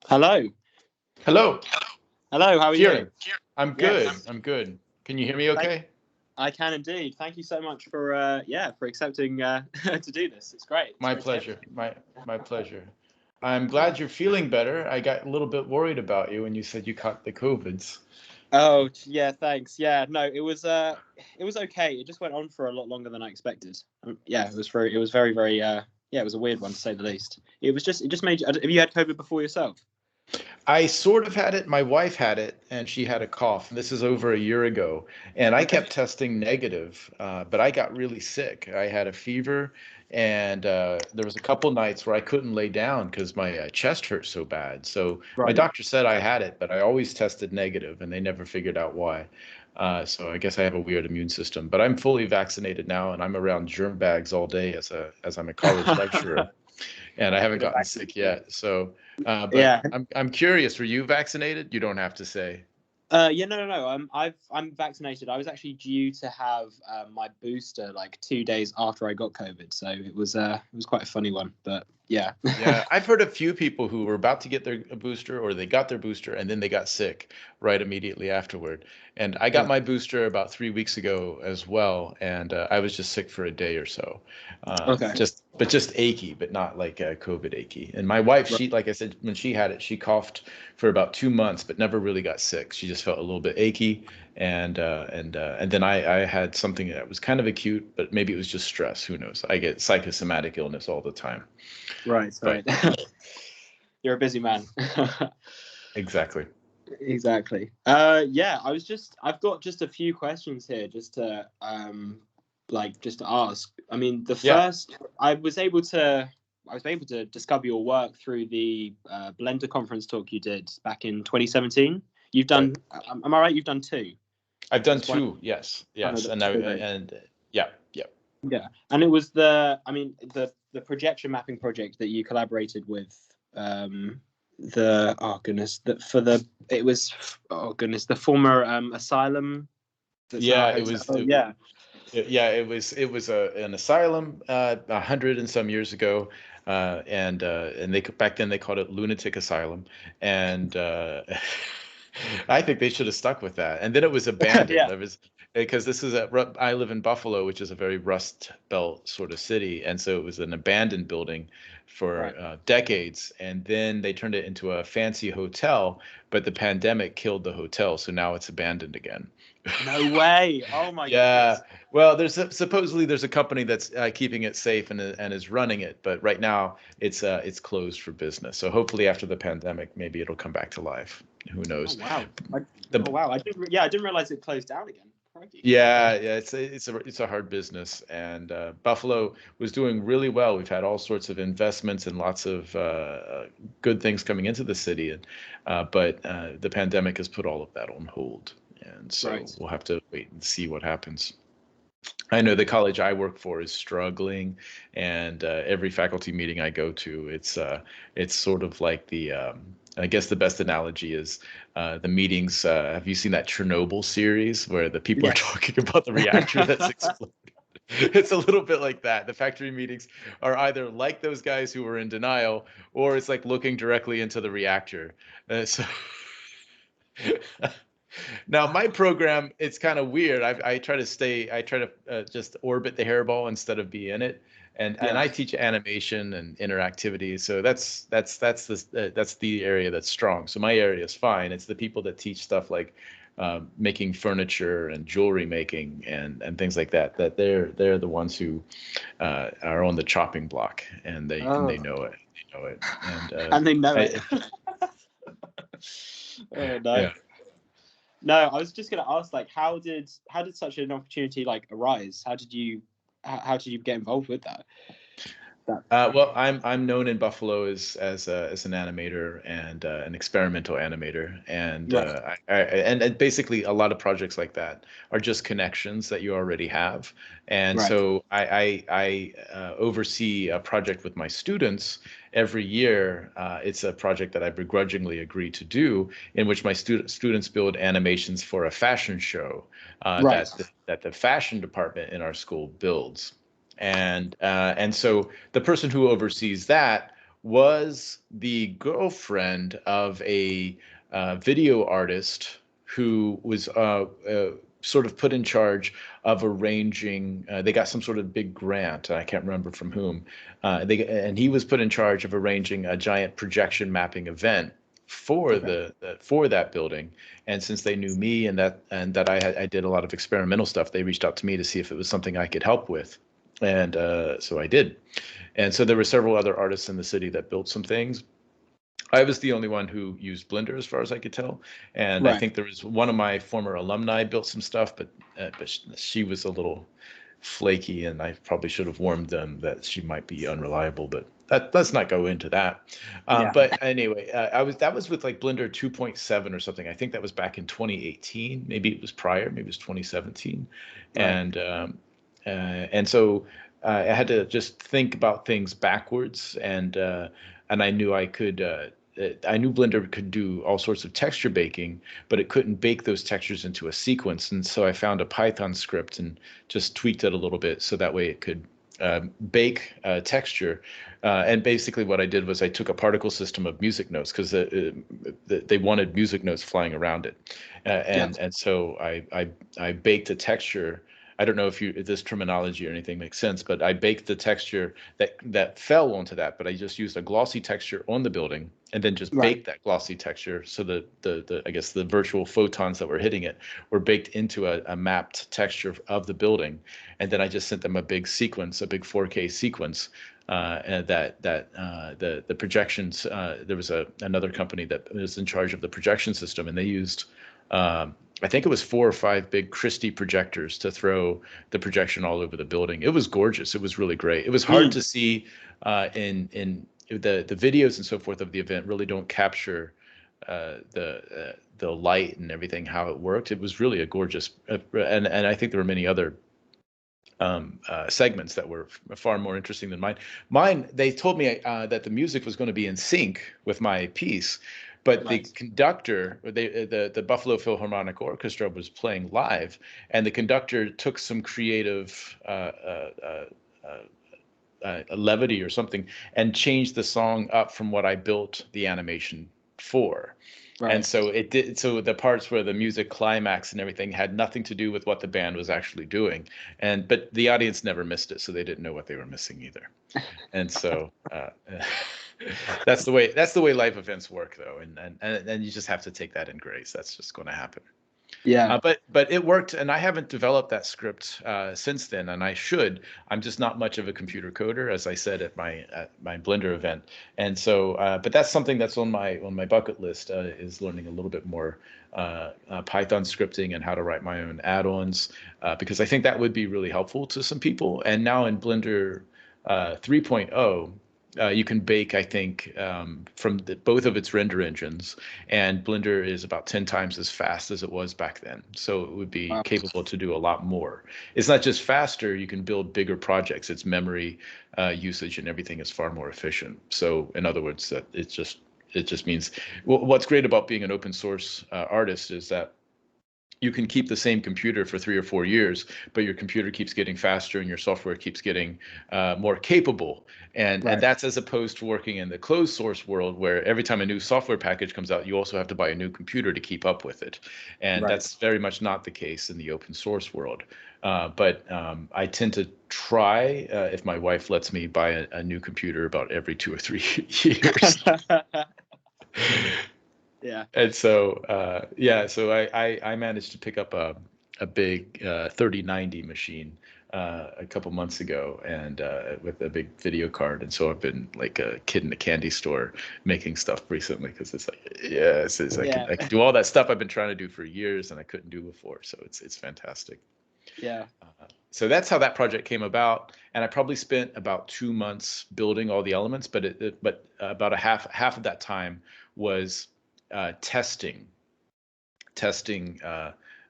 Hello. Hello. Hello, how are you? I'm good. Yes. I'm good. Can you hear me okay? I can indeed. Thank you so much for accepting to do this. It's great. My pleasure. My pleasure. I'm glad you're feeling better. I got a little bit worried about you when you said you caught the COVIDs. Oh, yeah, thanks. Yeah, no, it was okay. It just went on for a lot longer than I expected. It was very, it was a weird one to say the least. It just made you, have you had COVID before yourself? I sort of had it. My wife had it, and she had a cough. This is over a year ago, and I kept testing negative, but I got really sick. I had a fever, and there was a couple nights where I couldn't lay down because my chest hurt so bad. So my doctor said I had it, but I always tested negative, and they never figured out why. So I guess I have a weird immune system, but I'm fully vaccinated now, and I'm around germ bags all day as I'm a college lecturer. And I haven't gotten sick yet. So, but Yeah. I'm curious. Were you vaccinated? You don't have to say. No. I'm vaccinated. I was actually due to have my booster like 2 days after I got COVID, so it was quite a funny one. But yeah. Yeah, I've heard a few people who were about to get their booster, or they got their booster and then they got sick right immediately afterward. And I got my booster about 3 weeks ago as well, and I was just sick for a day or so. Okay. Just achy, but not like COVID achy. And my wife, she, like I said, when she had it, she coughed for about 2 months, but never really got sick. She just felt a little bit achy, and then I had something that was kind of acute, but maybe it was just stress. Who knows? I get psychosomatic illness all the time. Right. You're a busy man. Exactly. I've got just a few questions here just to ask. I mean, the first, I was able to discover your work through the Blender conference talk you did back in 2017. You've done, am I right? You've done two. I've done two. Yes. And yeah. And it was the projection mapping project that you collaborated with the former asylum. It was an asylum 100 and some years ago, and they back then they called it lunatic asylum, and I think they should have stuck with that. And then it was abandoned. It was because I live in Buffalo, which is a very Rust Belt sort of city, and so it was an abandoned building for decades, and then they turned it into a fancy hotel, but the pandemic killed the hotel, so now it's abandoned again. No way! Oh my goodness. Well, supposedly there's a company that's keeping it safe and is running it, but right now it's closed for business. So hopefully after the pandemic, maybe it'll come back to life. Who knows? Oh, wow! I didn't realize it closed down again. Yeah, it's a hard business, and Buffalo was doing really well. We've had all sorts of investments and lots of good things coming into the city, but the pandemic has put all of that on hold, and so we'll have to wait and see what happens. I know the college I work for is struggling, and every faculty meeting I go to, it's sort of like I guess the best analogy is the meetings. Have you seen that Chernobyl series where the people are talking about the reactor that's exploded? It's a little bit like that. The factory meetings are either like those guys who were in denial, or it's like looking directly into the reactor. Now, my program, it's kind of weird. I try to just orbit the hairball instead of be in it. And I teach animation and interactivity. So that's the area that's strong. So my area is fine. It's the people that teach stuff like making furniture and jewelry making and things like that, that they're the ones who are on the chopping block, and they know it. They know it. And they know it. Oh, no. Yeah. No, I was just going to ask, like, how did such an opportunity like arise? How did you how did you get involved with that? Well, I'm known in Buffalo as an animator and an experimental animator, and Right. and basically a lot of projects like that are just connections that you already have, and Right. so I oversee a project with my students every year. It's a project that I begrudgingly agree to do, in which my students build animations for a fashion show Right. that the fashion department in our school builds. And so the person who oversees that was the girlfriend of a video artist who was sort of put in charge of arranging. They got some sort of big grant. I can't remember from whom. And he was put in charge of arranging a giant projection mapping event for Okay. for that building. And since they knew me and that I did a lot of experimental stuff, they reached out to me to see if it was something I could help with. And so I did. And so there were several other artists in the city that built some things. I was the only one who used Blender, as far as I could tell. And I Right. think there was one of my former alumni built some stuff, but she was a little flaky, and I probably should have warned them that she might be unreliable. But let's not go into that. Yeah. But anyway, that was with like Blender 2.7 or something. I think that was back in 2018. Maybe it was prior. Maybe it was 2017. Right. And so I had to just think about things backwards, and I knew I could. I knew Blender could do all sorts of texture baking, but it couldn't bake those textures into a sequence. And so I found a Python script and just tweaked it a little bit so that way it could bake texture. And basically what I did was I took a particle system of music notes because they wanted music notes flying around it. Yeah. And so I baked a texture. I don't know if this terminology or anything makes sense, but I baked the texture that fell onto that, but I just used a glossy texture on the building and then just Right. baked that glossy texture so that the I guess the virtual photons that were hitting it were baked into a mapped texture of the building. And then I just sent them a big sequence, a big 4K sequence. And the projections, there was another company that was in charge of the projection system, and they used I think it was 4 or 5 big Christie projectors to throw the projection all over the building. It was gorgeous. It was really great. It was hard to see in the videos and so forth of the event. Really don't capture the light and everything, how it worked. It was really a gorgeous, and I think there were many other segments that were far more interesting than mine. Mine, they told me that the music was going to be in sync with my piece, but the Right. conductor, the Buffalo Philharmonic Orchestra was playing live, and the conductor took some creative levity or something and changed the song up from what I built the animation for. And Right. so it did. So the parts where the music climax and everything had nothing to do with what the band was actually doing, but the audience never missed it, so they didn't know what they were missing either. And so that's the way live events work, though, and you just have to take that in grace. That's just going to happen. Yeah. But it worked, and I haven't developed that script since then, and I should. I'm just not much of a computer coder, as I said at my Blender event, and so. But that's something that's on my bucket list is learning a little bit more Python scripting and how to write my own add-ons, because I think that would be really helpful to some people. And now in Blender 3.0. You can bake, I think, from both of its render engines, and Blender is about 10 times as fast as it was back then. So it would be Wow. capable to do a lot more. It's not just faster, you can build bigger projects. Its memory usage and everything is far more efficient. So in other words, that it just means what's great about being an open source artist is that you can keep the same computer for 3 or 4 years, but your computer keeps getting faster and your software keeps getting more capable. And Right. that's as opposed to working in the closed source world, where every time a new software package comes out, you also have to buy a new computer to keep up with it. And Right. that's very much not the case in the open source world. But I tend to try, if my wife lets me, buy a new computer about every 2 or 3 years. Yeah. And so so I managed to pick up a big 3090 machine a couple months ago, and with a big video card. And so I've been like a kid in a candy store making stuff recently, because it's like, I Yeah. can do all that stuff I've been trying to do for years and I couldn't do before. So it's fantastic. Yeah. So that's how that project came about, and I probably spent about 2 months building all the elements, but about a half of that time was testing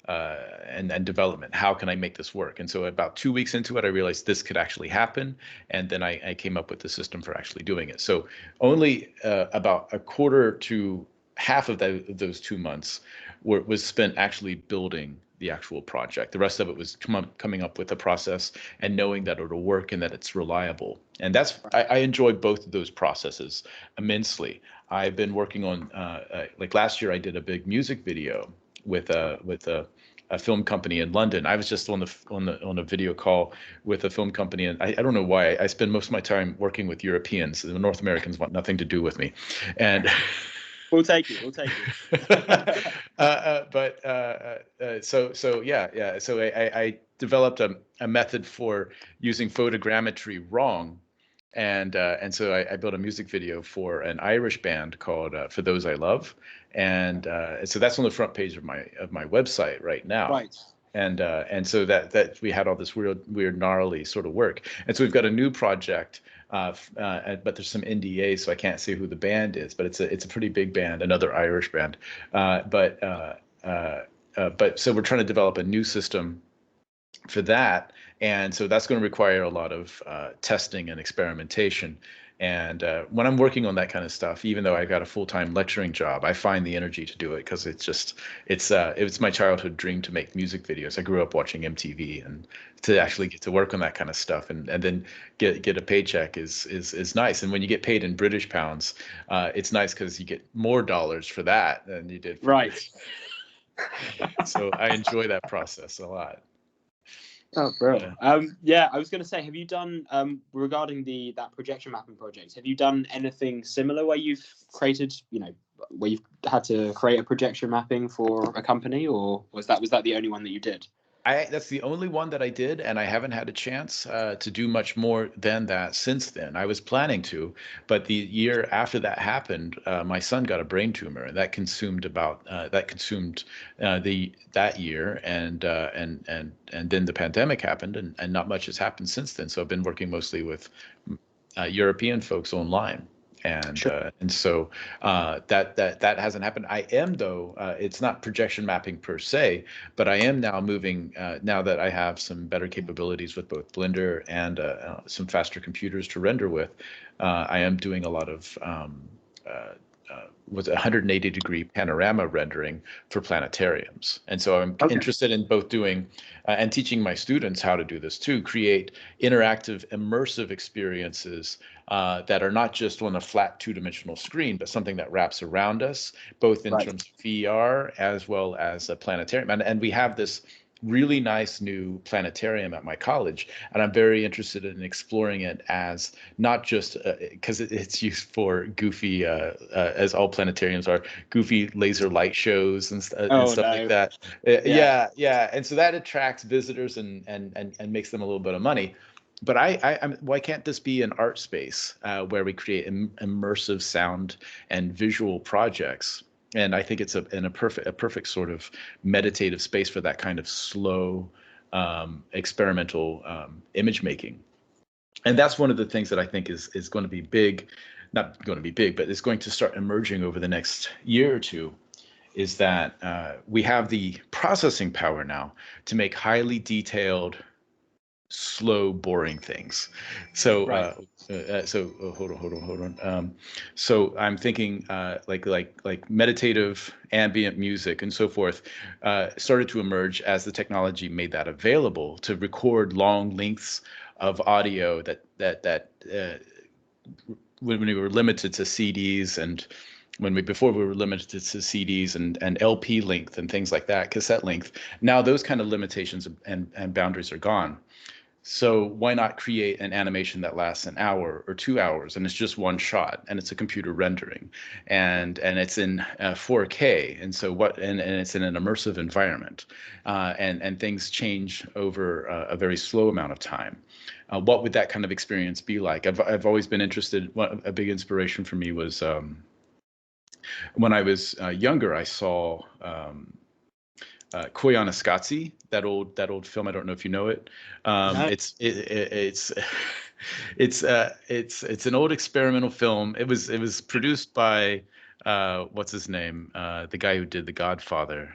and development. How can I make this work? And so about 2 weeks into it, I realized this could actually happen, and then I came up with the system for actually doing it. So only about a quarter to half of those 2 months was spent actually building the actual project. The rest of it was coming up with a process and knowing that it'll work and that it's reliable. And that's I enjoy both of those processes immensely. I've been working on like last year I did a big music video with a film company in London. I was just on a video call with a film company, and I don't know why I spend most of my time working with Europeans. The North Americans want nothing to do with me, and We'll take it. We'll take it. So yeah. So I developed a method for using photogrammetry wrong, and so I built a music video for an Irish band called For Those I Love, and so that's on the front page of my website right now. Right. And so that we had all this weird gnarly sort of work, and so we've got a new project. But there's some NDA, so I can't say who the band is. But it's a pretty big band, another Irish band. But so we're trying to develop a new system for that, and so that's going to require a lot of testing and experimentation. And when I'm working on that kind of stuff, even though I've got a full-time lecturing job, I find the energy to do it because it's my childhood dream to make music videos. I grew up watching MTV, and to actually get to work on that kind of stuff and then get a paycheck is nice. And when you get paid in British pounds, it's nice because you get more dollars for that than you did for Right. So I enjoy that process a lot. Oh, bro. Yeah, I was going to say, have you done regarding that projection mapping project? Have you done anything similar where you've created, where you've had to create a projection mapping for a company, or was that the only one that you did? That's the only one that I did, and I haven't had a chance to do much more than that since then. I was planning to, but the year after that happened, my son got a brain tumor, and that consumed that year, and then the pandemic happened, and not much has happened since then. So I've been working mostly with European folks online. And Sure. and so that hasn't happened. I am, though, it's not projection mapping per se, but I am now moving now that I have some better capabilities with both Blender and some faster computers to render with. I am doing a lot of with 180-degree panorama rendering for planetariums. And so I'm interested in both doing and teaching my students how to do this too, create interactive, immersive experiences that are not just on a flat two-dimensional screen, but something that wraps around us, both in terms of VR as well as a planetarium. And we have this really nice new planetarium at my college, and I'm very interested in exploring it as not just because it's used for goofy, as all planetariums are, goofy laser light shows and stuff like that. Yeah, and so that attracts visitors and makes them a little bit of money. But why can't this be an art space where we create immersive sound and visual projects? And I think it's a perfect sort of meditative space for that kind of slow, experimental image making. And that's one of the things that I think is going to be big, not going to be big, but it's going to start emerging over the next year or two, is that we have the processing power now to make highly detailed, slow, boring things. So hold on. So I'm thinking like meditative ambient music and so forth started to emerge as the technology made that available to record long lengths of audio that when we were limited to CDs and before we were limited to CDs and LP length and things like that, cassette length. Now those kind of limitations and boundaries are gone. So why not create an animation that lasts an hour or 2 hours, and it's just one shot, and it's a computer rendering, and it's in 4K, and so and it's in an immersive environment, and things change over a very slow amount of time. What would that kind of experience be like? I've always been interested. A big inspiration for me was when I was younger. I saw Koyaanisqatsi, that old film. I don't know if you know it. No. It's it's an old experimental film. It was produced by what's his name? The guy who did The Godfather.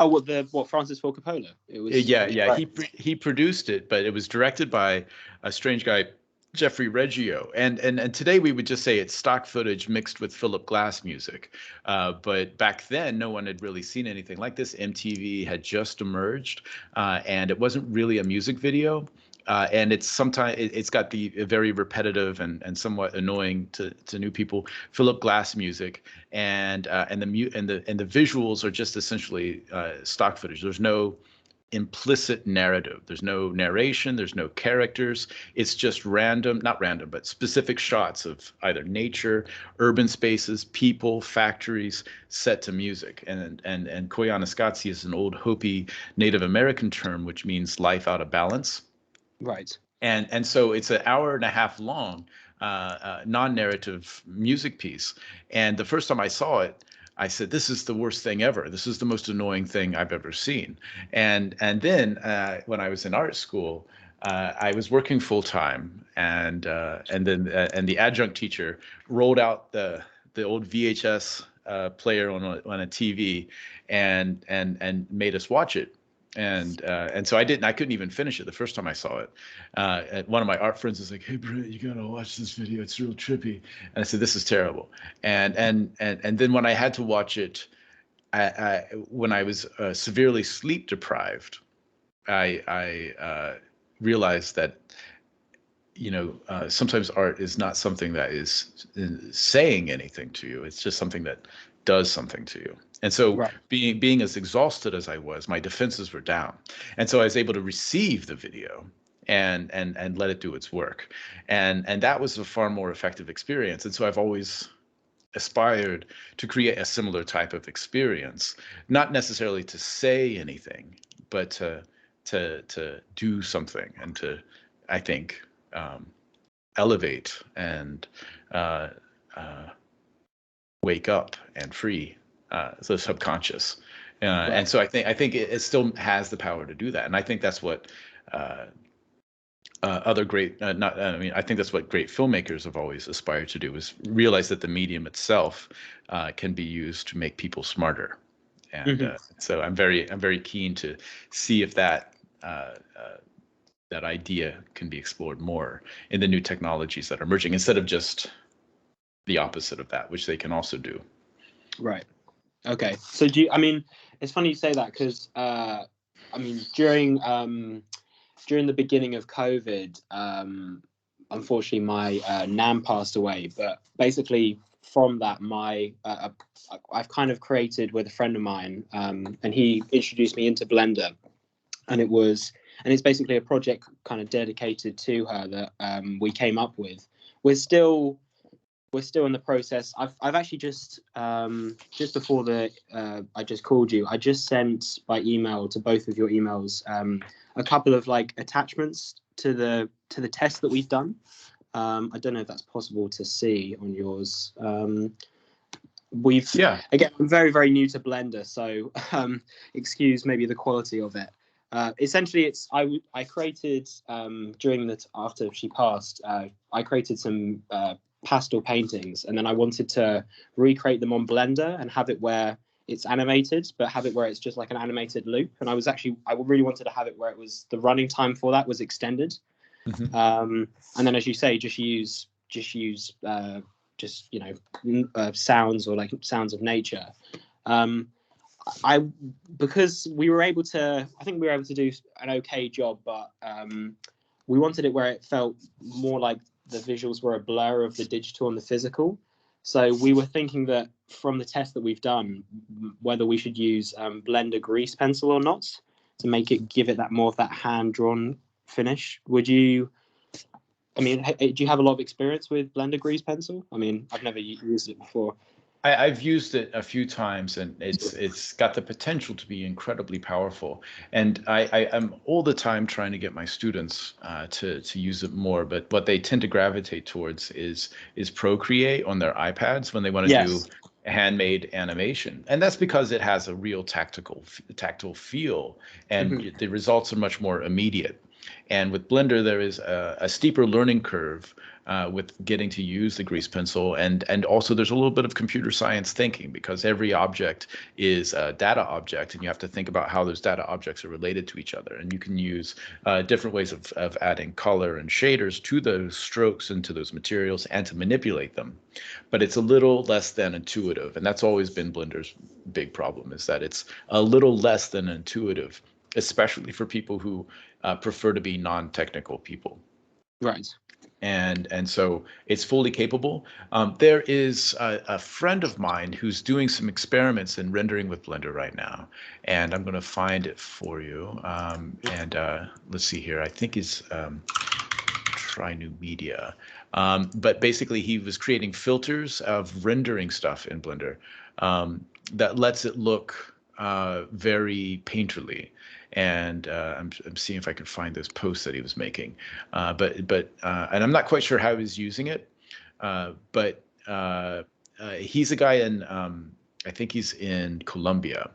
Oh, what Francis Ford Coppola? It was. Yeah. Right. He produced it, but it was directed by a strange guy, Jeffrey Reggio. And today we would just say it's stock footage mixed with Philip Glass music. But back then, no one had really seen anything like this. MTV had just emerged, and it wasn't really a music video. And it's got the very repetitive and somewhat annoying to new people Philip Glass music, and the visuals are just essentially stock footage. There's no implicit narrative. There's no narration. There's no characters. It's just random, not random, but specific shots of either nature, urban spaces, people, factories set to music. And Koyaanisqatsi is an old Hopi Native American term, which means life out of balance. Right. And so it's an hour and a half long non-narrative music piece. And the first time I saw it, I said, "This is the worst thing ever. This is the most annoying thing I've ever seen." And then when I was in art school, I was working full time, and the adjunct teacher rolled out the old VHS player on a TV, and made us watch it. And so I couldn't even finish it the first time I saw it. And one of my art friends was like, "Hey, Brent, you gotta watch this video. It's real trippy." And I said, "This is terrible." And then when I had to watch it, when I was severely sleep deprived, I realized that sometimes art is not something that is saying anything to you. It's just something that does something to you. And so Right. being as exhausted as I was, my defenses were down. And so I was able to receive the video and let it do its work. And that was a far more effective experience. And so I've always aspired to create a similar type of experience, not necessarily to say anything, but to do something and to, I think, elevate and wake up and free the subconscious. Right. And so I think it still has the power to do that. And I think that's what other great not I mean I think that's what great filmmakers have always aspired to do, is realize that the medium itself can be used to make people smarter. And so I'm very keen to see if that that idea can be explored more in the new technologies that are emerging, instead of just the opposite of that, which they can also do. Right. Okay. So I mean, it's funny you say that, because I mean, during the beginning of COVID, unfortunately my nan passed away. But basically from that, I've kind of created with a friend of mine, and he introduced me into Blender, and it's basically a project kind of dedicated to her that we came up with. We're still in the process. I've actually just before I just called you, I just sent by email to both of your emails a couple of like attachments to the test that we've done. I don't know if that's possible to see on yours. Again, I'm very, very new to Blender, so excuse maybe the quality of it. Essentially, I created after she passed, I created some pastel paintings, and then I wanted to recreate them on Blender and have it where it's animated, but have it where it's just like an animated loop. And I really wanted to have it where it was, the running time for that was extended. And then, as you say, just use sounds, or like sounds of nature. Because we were able to, I think we were able to do an okay job, but we wanted it where it felt more like the visuals were a blur of the digital and the physical. So we were thinking that from the test that we've done, whether we should use Blender grease pencil or not to give it that more of that hand-drawn finish. Do you have a lot of experience with Blender grease pencil? I mean, I've never used it before. I've used it a few times, and it's got the potential to be incredibly powerful. And I am all the time trying to get my students to use it more. But what they tend to gravitate towards is Procreate on their iPads when they want to do handmade animation, and that's because it has a real tactile feel, and Mhm. the results are much more immediate. And with Blender, there is a steeper learning curve with getting to use the grease pencil, and also there's a little bit of computer science thinking, because every object is a data object, and you have to think about how those data objects are related to each other. And you can use different ways of adding color and shaders to those strokes and to those materials and to manipulate them. But it's a little less than intuitive, and that's always been Blender's big problem, is that it's a little less than intuitive, especially for people who prefer to be non-technical people. Right. And so it's fully capable. There is a friend of mine who's doing some experiments in rendering with Blender right now, and I'm going to find it for you. And let's see here. I think he's Try New Media. But basically, he was creating filters of rendering stuff in Blender that lets it look very painterly. And I'm seeing if I can find those posts that he was making. And I'm not quite sure how he's using it. But he's a guy in, I think he's in Colombia.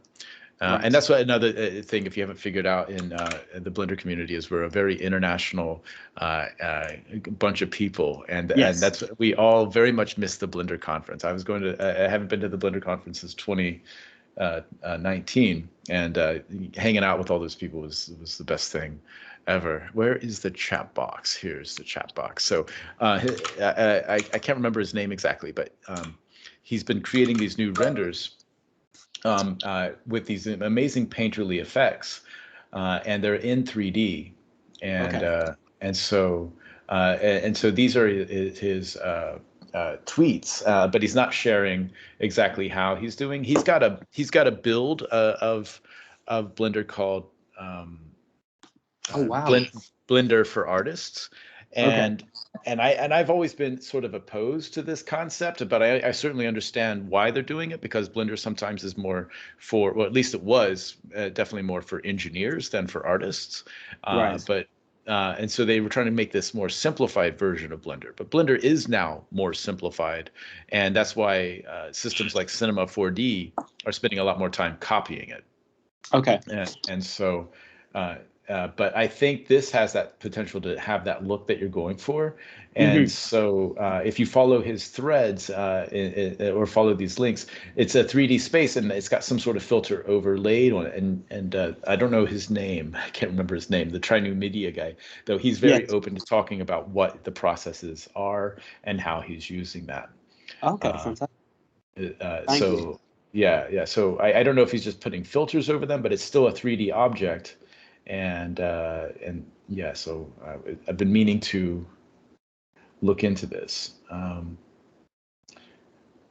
Right. And that's what another thing, if you haven't figured out in the Blender community, is we're a very international bunch of people, and that's we all very much miss the Blender conference. I haven't been to the Blender conference since 2019, and hanging out with all those people was the best thing ever. Where is the chat box? Here's the chat box. So I can't remember his name exactly, but he's been creating these new renders with these amazing painterly effects, and they're in 3D, and so these are his tweets, but he's not sharing exactly how he's doing. He's got a build of Blender called Oh wow. Blender for Artists, Okay. and I've always been sort of opposed to this concept, but I certainly understand why they're doing it, because Blender sometimes is more for, well, at least it was definitely more for engineers than for artists. Right. And so they were trying to make this more simplified version of Blender, but Blender is now more simplified, and that's why systems like Cinema 4D are spending a lot more time copying it. Okay. And so. But I think this has that potential to have that look that you're going for. And so if you follow his threads or follow these links, it's a 3D space, and it's got some sort of filter overlaid on it. And I don't know his name. I can't remember his name, the Tri New Media guy, though he's very open to talking about what the processes are and how he's using that. Okay, fantastic. Thank you. Yeah. So I don't know if he's just putting filters over them, but it's still a 3D object. And yeah, so I've been meaning to look into this.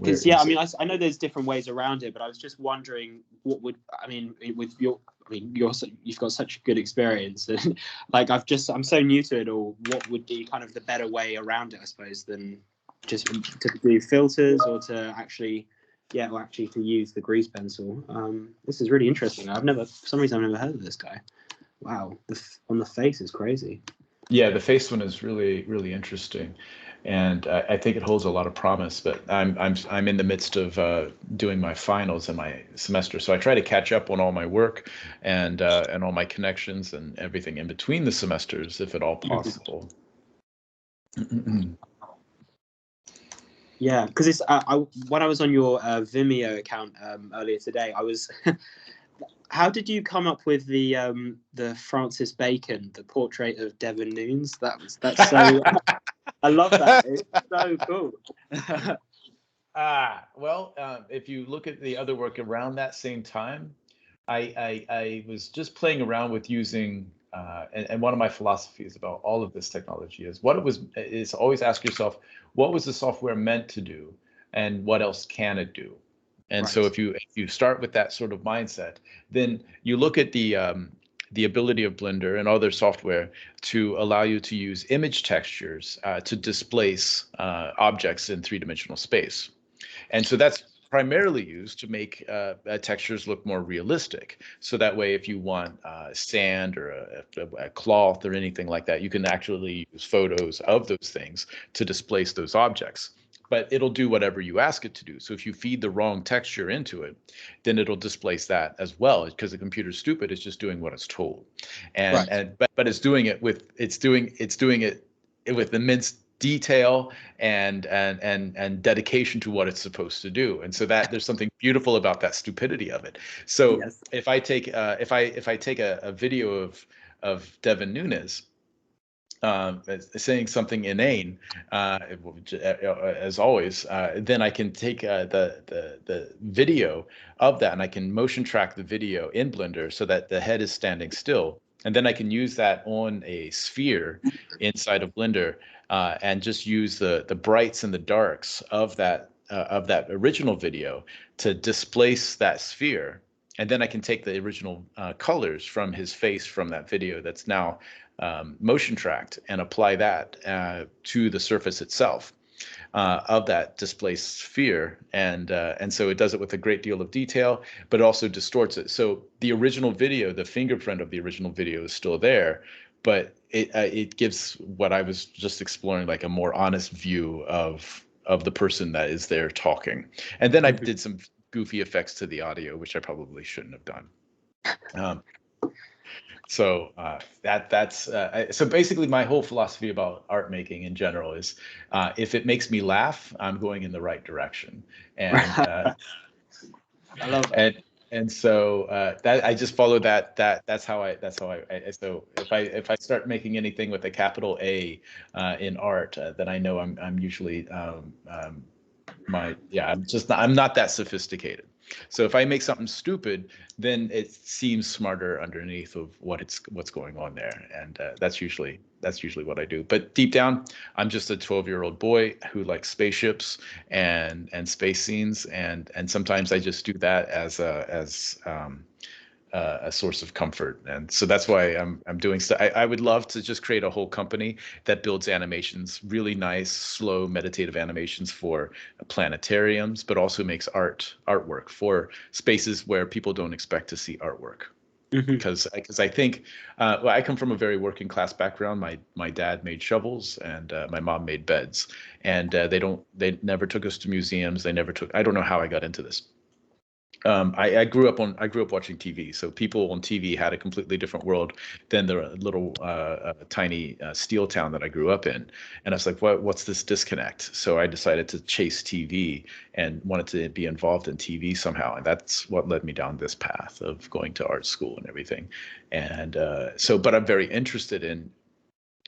Because I mean, I know there's different ways around it, but I was just wondering what would, I mean, with your, I mean, you've got such good experience, and like I'm so new to it all. What would be kind of the better way around it, I suppose, than just to do filters or to actually to use the grease pencil. This is really interesting. For some reason, I've never heard of this guy. Wow, on the face is crazy. Yeah, the face one is really, really interesting, and I think it holds a lot of promise. But I'm in the midst of doing my finals in my semester, so I try to catch up on all my work and all my connections and everything in between the semesters, if at all possible. Yeah, because it's when I was on your Vimeo account earlier today, I was. How did you come up with the Francis Bacon, the portrait of Devon Nunes? That's so. I love that. It's so cool. Well, if you look at the other work around that same time, I was just playing around with using, and one of my philosophies about all of this technology is always ask yourself, what was the software meant to do, and what else can it do? And so if you start with that sort of mindset, then you look at the ability of Blender and other software to allow you to use image textures to displace objects in three-dimensional space. And so that's primarily used to make textures look more realistic. So that way, if you want sand or a cloth or anything like that, you can actually use photos of those things to displace those objects. but it'll do whatever you ask it to do. So if you feed the wrong texture into it, then it'll displace that as well, because the computer's stupid. It's just doing what it's told. Right. But it's doing it with with immense detail and dedication to what it's supposed to do. And so that there's something beautiful about that stupidity of it. So Yes. if I take a video of Devin Nunes saying something inane, as always, then I can take the video of that, and I can motion track the video in Blender so that the head is standing still, and then I can use that on a sphere inside of Blender, and just use the brights and the darks of that original video to displace that sphere. And then I can take the original colors from his face from that video that's now motion tracked and apply that to the surface itself of that displaced sphere, and so it does it with a great deal of detail, but also distorts it. So the original video, the fingerprint of the original video, is still there, but it gives what I was just exploring, like a more honest view of the person that is there talking. And then I did some goofy effects to the audio, which I probably shouldn't have done. So so basically my whole philosophy about art making in general is, if it makes me laugh, I'm going in the right direction. And I love that. and so that I just follow that's how I so if I start making anything with a capital A in art, then I know I'm usually I'm not that sophisticated. So if I make something stupid, then it seems smarter underneath of what's going on there, and that's usually what I do. But deep down, I'm just a 12-year-old boy who likes spaceships and space scenes, and sometimes I just do that as a source of comfort. And so that's why I'm doing stuff. I would love to just create a whole company that builds animations, really nice, slow, meditative animations for planetariums, but also makes artwork for spaces where people don't expect to see artwork. Because I think, well, I come from a very working class background. My dad made shovels, and my mom made beds, and they never took us to museums. I don't know how I got into this. I grew up watching TV, so people on TV had a completely different world than the little tiny steel town that I grew up in. And I was like, what's this disconnect? So I decided to chase TV and wanted to be involved in TV somehow, and that's what led me down this path of going to art school and everything. And but I'm very interested in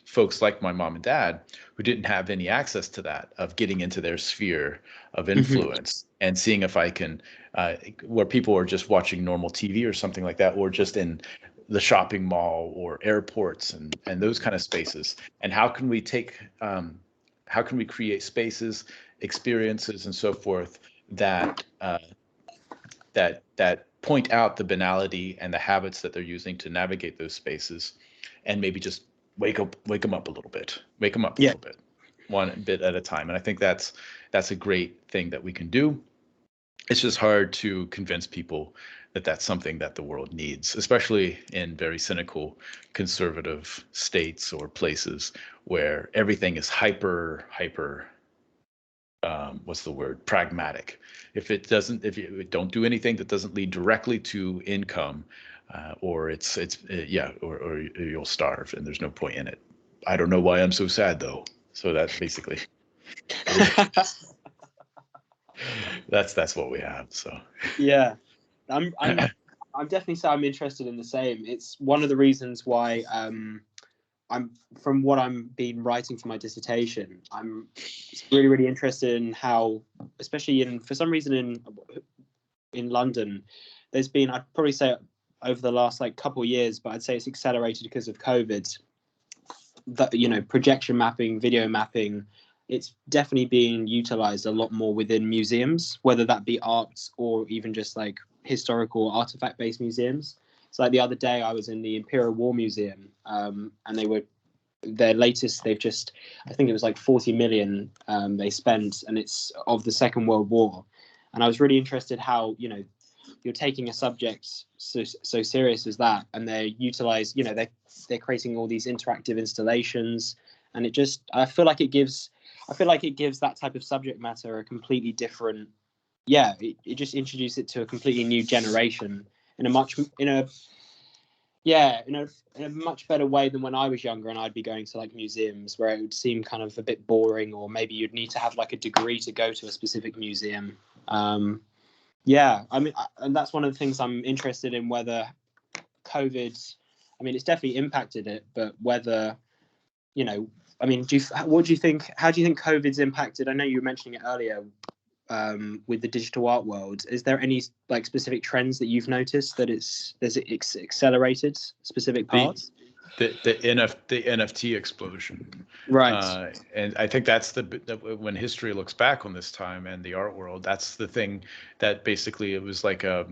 folks like my mom and dad who didn't have any access to that, of getting into their sphere of influence and seeing if I can, where people are just watching normal TV or something like that, or just in the shopping mall or airports and those kind of spaces. And how can we create spaces, experiences, and so forth that point out the banality and the habits that they're using to navigate those spaces, and maybe just wake them up a little bit, one bit at a time. And I think that's a great thing that we can do. It's just hard to convince people that that's something that the world needs, especially in very cynical, conservative states or places where everything is hyper, what's the word? Pragmatic. If you don't do anything that doesn't lead directly to income, or or you'll starve, and there's no point in it. I don't know why I'm so sad though. So that's basically that's what we have. So yeah, I'm definitely I'm interested in the same. It's one of the reasons why I'm, from what I'm been writing for my dissertation, I'm really interested in how, especially for some reason in London, there's been, I'd probably say over the last couple of years, but I'd say it's accelerated because of COVID, that projection mapping, video mapping, it's definitely being utilized a lot more within museums, whether that be arts or even just historical artifact based museums. So the other day I was in the Imperial War Museum, and their latest, they've just, I think it was 40 million they spent, and it's of the Second World War. And I was really interested how, you're taking a subject so serious as that, and they're utilized, they're creating all these interactive installations, and I feel like it gives, I feel like it gives that type of subject matter a completely different. Yeah, it just introduced it to a completely new generation in a much much better way than when I was younger and I'd be going to like museums where it would seem kind of a bit boring, or maybe you'd need to have like a degree to go to a specific museum. Yeah, I mean, and that's one of the things I'm interested in, whether COVID, I mean, it's definitely impacted it, but whether, I mean, what do you think, how do you think COVID's impacted? I know you were mentioning it earlier, with the digital art world. Is there any like specific trends that you've noticed that it's accelerated specific parts? The NFT explosion, Right. and I think that's when history looks back on this time and the art world, that's the thing that basically it was like a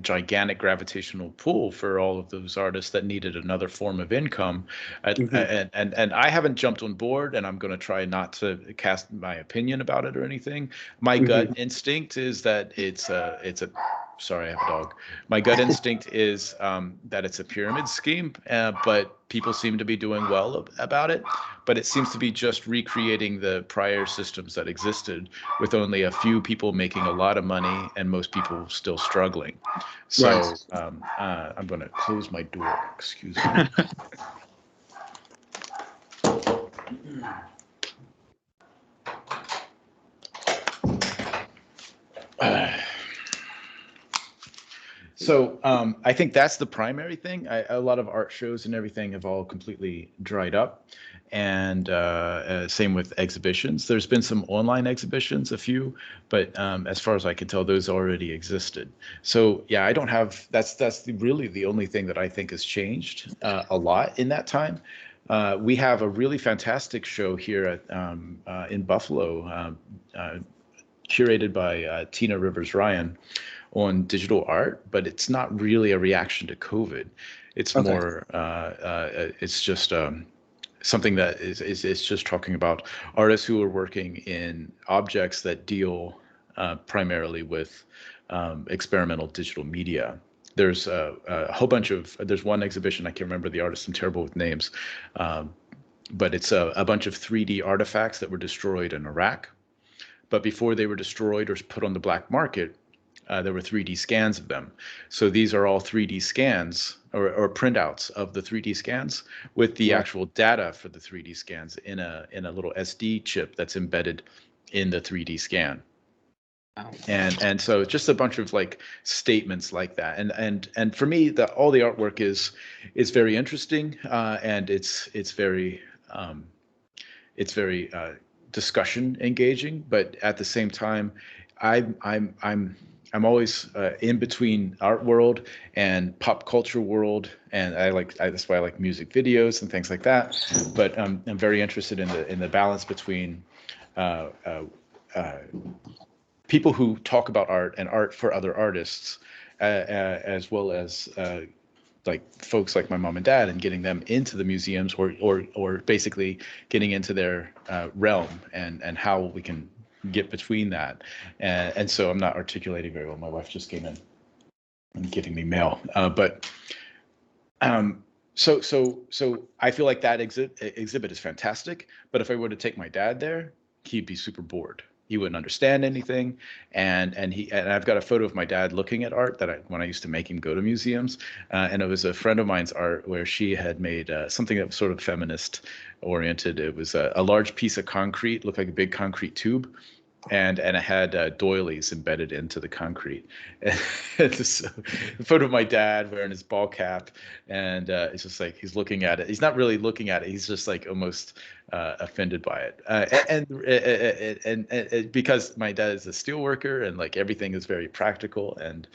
gigantic gravitational pull for all of those artists that needed another form of income, and I haven't jumped on board, and I'm going to try not to cast my opinion about it or anything. My gut instinct is that it's a sorry, I have a dog. My gut instinct is that it's a pyramid scheme, but people seem to be doing well about it. But it seems to be just recreating the prior systems that existed, with only a few people making a lot of money and most people still struggling. So I'm going to close my door. Excuse me. So I think that's the primary thing. A lot of art shows and everything have all completely dried up, and same with exhibitions. There's been some online exhibitions, a few, but as far as I can tell, those already existed. So yeah, I don't have. That's really the only thing that I think has changed a lot in that time. We have a really fantastic show here at in Buffalo, curated by Tina Rivers Ryan, on digital art, but it's not really a reaction to COVID. It's more, it's just something that is just talking about artists who are working in objects that deal primarily with experimental digital media. There's a whole bunch of, there's one exhibition, I can't remember the artist, I'm terrible with names, but it's a bunch of 3D artifacts that were destroyed in Iraq. But before they were destroyed or put on the black market, there were 3D scans of them. So these are all 3D scans or printouts of the 3D scans with the actual data for the 3D scans in a little SD chip that's embedded in the 3D scan. And so it's just a bunch of like statements like that. And for me, all the artwork is very interesting, and it's very discussion engaging, but at the same time, I'm always in between art world and pop culture world, and that's why I like music videos and things like that. But I'm very interested in the balance between people who talk about art and art for other artists, as well as like folks like my mom and dad, and getting them into the museums or basically getting into their realm, and how we can get between that. And so I'm not articulating very well. My wife just came in and giving me mail. So I feel like that exhibit is fantastic. But if I were to take my dad there, he'd be super bored. He wouldn't understand anything, and I've got a photo of my dad looking at art when I used to make him go to museums, and it was a friend of mine's art where she had made something that was sort of feminist oriented. It was a large piece of concrete, looked like a big concrete tube, and it had doilies embedded into the concrete. And this photo of my dad wearing his ball cap, and it's just like he's looking at it. He's not really looking at it. He's just like almost offended by it. And because my dad is a steel worker, and like everything is very practical, and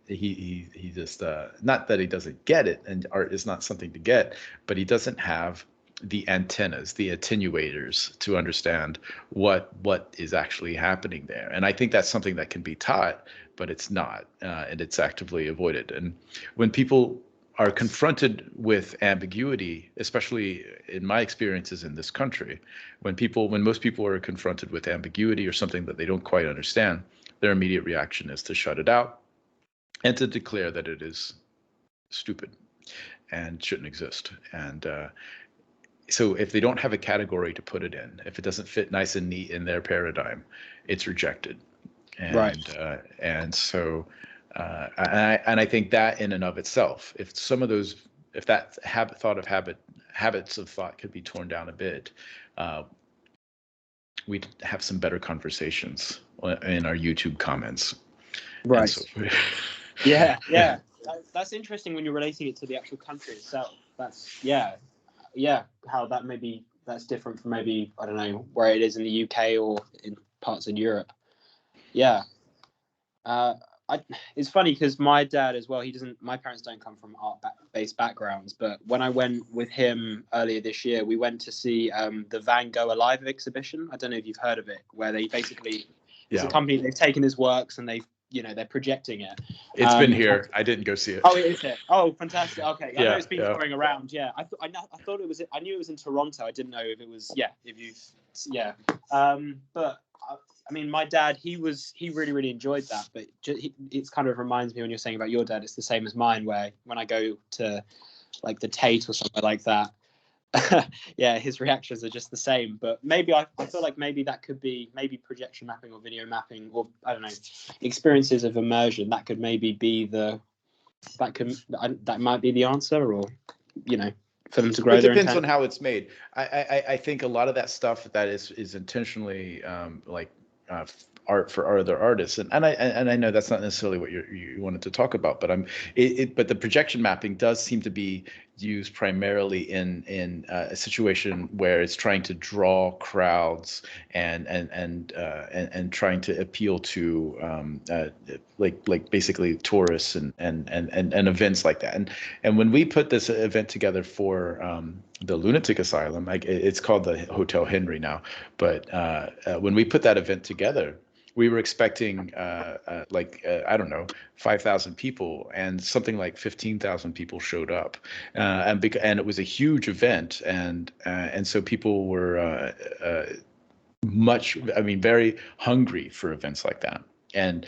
he just not that he doesn't get it, and art is not something to get, but he doesn't have the antennas, the attenuators to understand what is actually happening there. And I think that's something that can be taught, but it's not, and it's actively avoided. And when people are confronted with ambiguity, especially in my experiences in this country, when most people are confronted with ambiguity or something that they don't quite understand, their immediate reaction is to shut it out and to declare that it is stupid and shouldn't exist. And so if they don't have a category to put it in, if it doesn't fit nice and neat in their paradigm, it's rejected. Right. And so I think that in and of itself, if some of those, if that habits of thought could be torn down a bit, we'd have some better conversations in our YouTube comments. And Right. so Yeah. Yeah. That's interesting when you're relating it to the actual country itself. That's yeah. How that maybe that's different from maybe I don't know where it is in the UK or in parts of Europe. Yeah. It's funny because my dad as well. He doesn't. My parents don't come from art-based backgrounds. But when I went with him earlier this year, we went to see the Van Gogh Alive exhibition. I don't know if you've heard of it, where they basically it's a company. They've taken his works and they're projecting it. It's been here. I didn't go see it. Oh, it is it? Oh, fantastic. Okay, I know it's been Yeah. touring around. Yeah, I thought it was. I knew it was in Toronto. I didn't know if it was. Yeah, if you. Yeah. But I mean, my dad, he really enjoyed that. But it's kind of reminds me when you're saying about your dad, it's the same as mine. Where when I go to like the Tate or somewhere like that, yeah, his reactions are just the same. But maybe I feel like maybe that could be maybe projection mapping or video mapping or I don't know, experiences of immersion. That could maybe be that might be the answer, or for them to grow. It depends on how it's made. I think a lot of that stuff that is intentionally art for other artists, and I know that's not necessarily what you wanted to talk about, but but the projection mapping does seem to be used primarily in a situation where it's trying to draw crowds and trying to appeal to like basically tourists and events like that. And when we put this event together for the lunatic asylum, it's called the Hotel Henry now, but when we put that event together, we were expecting I don't know, 5,000 people, and something like 15,000 people showed up, and it was a huge event, and so people were very hungry for events like that. And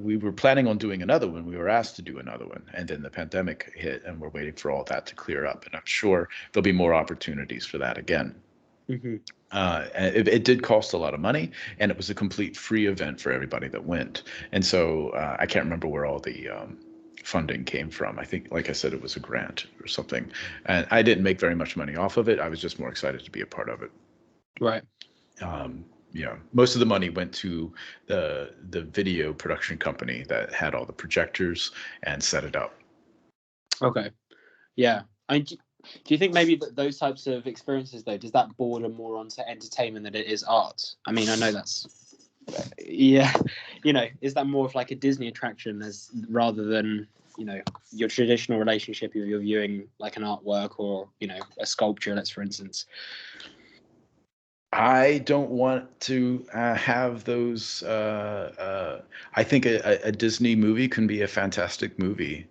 we were planning on doing another one. We were asked to do another one, and then the pandemic hit, and we're waiting for all that to clear up. And I'm sure there'll be more opportunities for that again. Mm-hmm. It did cost a lot of money, and it was a complete free event for everybody that went. And so I can't remember where all the funding came from. I think, like I said, it was a grant or something. And I didn't make very much money off of it. I was just more excited to be a part of it. Right. Most of the money went to the video production company that had all the projectors and set it up. Okay. Yeah. Do you think maybe those types of experiences, though, does that border more onto entertainment than it is art? I mean, I know that's, yeah, is that more of like a Disney attraction rather than, your traditional relationship if you're viewing like an artwork or, a sculpture, for instance? I don't want to have those. I think a Disney movie can be a fantastic movie.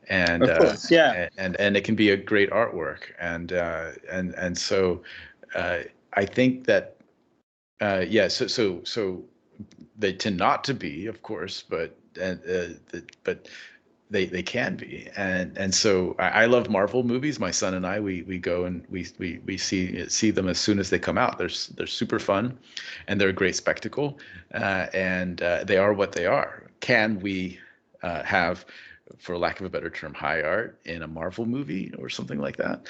And of course, yeah, and it can be a great artwork, and so I think that so they tend not to be, of course, but they can be, and so I love Marvel movies. My son and I we go and we see them as soon as they come out. They're super fun, and they're a great spectacle, and they are what they are. Can we have, for lack of a better term, high art in a Marvel movie or something like that?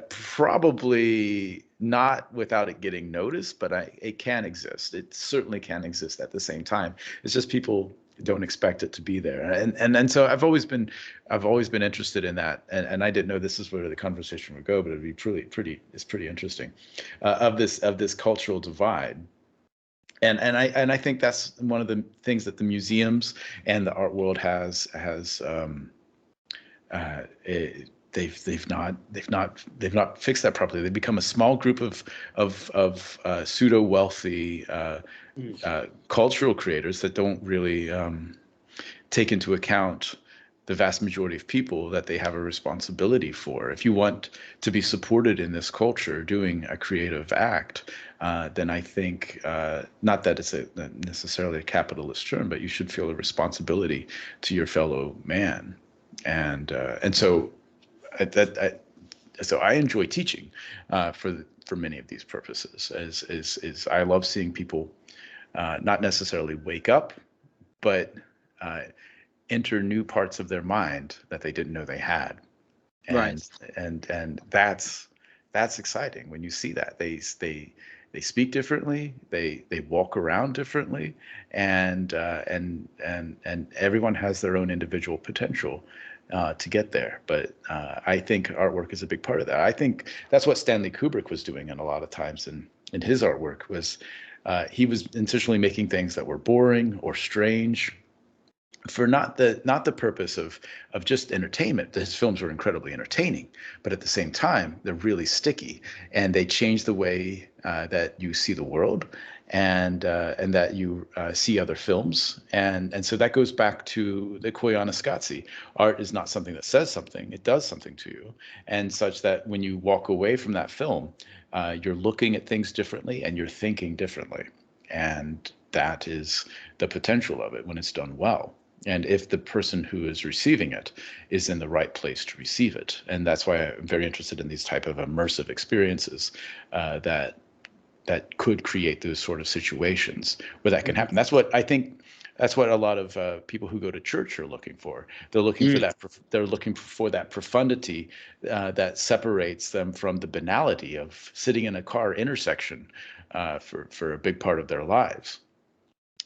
Probably not without it getting noticed, but it can exist. It certainly can exist at the same time. It's just people don't expect it to be there, and so I've always been interested in that, and I didn't know this is where the conversation would go, but it'd be it's pretty interesting, of this cultural divide. And I think that's one of the things that the museums and the art world has they've not fixed that properly. They've become a small group of pseudo wealthy cultural creators that don't really take into account the vast majority of people that they have a responsibility for. If you want to be supported in this culture doing a creative act, then I think, not that it's necessarily a capitalist term, but you should feel a responsibility to your fellow man. And so so I enjoy teaching for many of these purposes. Is I love seeing people not necessarily wake up, but enter new parts of their mind that they didn't know they had, Right. and that's exciting when you see that they speak differently, they walk around differently, and everyone has their own individual potential to get there. But I think artwork is a big part of that. I think that's what Stanley Kubrick was doing in a lot of times in his artwork was he was intentionally making things that were boring or strange for not the purpose of just entertainment. His films were incredibly entertaining, but at the same time, they're really sticky, and they change the way that you see the world, and that you see other films, and so that goes back to the Koyaanisqatsi. Art is not something that says something; it does something to you, and such that when you walk away from that film, you're looking at things differently and you're thinking differently, and that is the potential of it when it's done well. And if the person who is receiving it is in the right place to receive it. And that's why I'm very interested in these type of immersive experiences that could create those sort of situations where that can happen. That's what I think. That's what a lot of people who go to church are looking for. They're looking for that. They're looking for that profundity that separates them from the banality of sitting in a car intersection for a big part of their lives.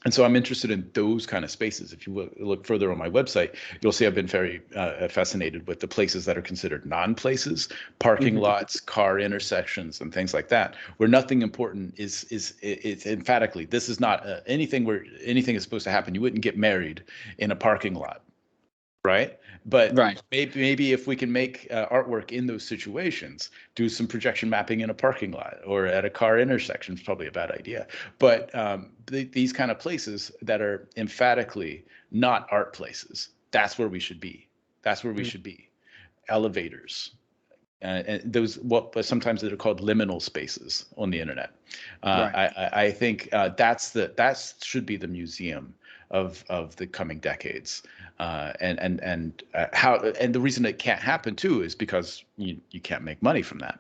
And so I'm interested in those kind of spaces. If you look further on my website, you'll see I've been very fascinated with the places that are considered non-places, parking lots, car intersections, and things like that, where nothing important is emphatically, this is not anything where anything is supposed to happen. You wouldn't get married in a parking lot, right? But Right. maybe if we can make artwork in those situations, do some projection mapping in a parking lot or at a car intersection is probably a bad idea. But these kind of places that are emphatically not art places, that's where we should be. That's where we should be. Elevators. And those what sometimes they're called liminal spaces on the internet. Right. I think that should be the museum of the coming decades, how and the reason it can't happen too is because you can't make money from that.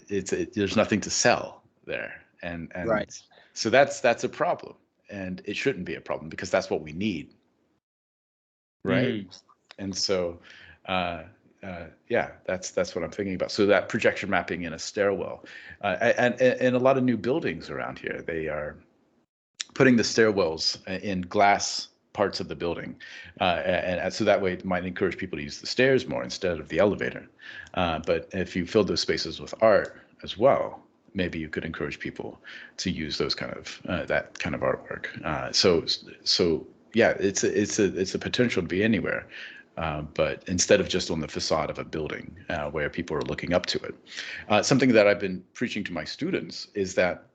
There's nothing to sell there, and Right. so that's a problem, and it shouldn't be a problem because that's what we need, right? And so. Yeah, that's what I'm thinking about. So that projection mapping in a stairwell, and a lot of new buildings around here, they are putting the stairwells in glass parts of the building, and so that way it might encourage people to use the stairs more instead of the elevator. But if you fill those spaces with art as well, maybe you could encourage people to use those kind of that kind of artwork. So yeah, it's a potential to be anywhere. But instead of just on the facade of a building where people are looking up to it. Something that I've been preaching to my students is that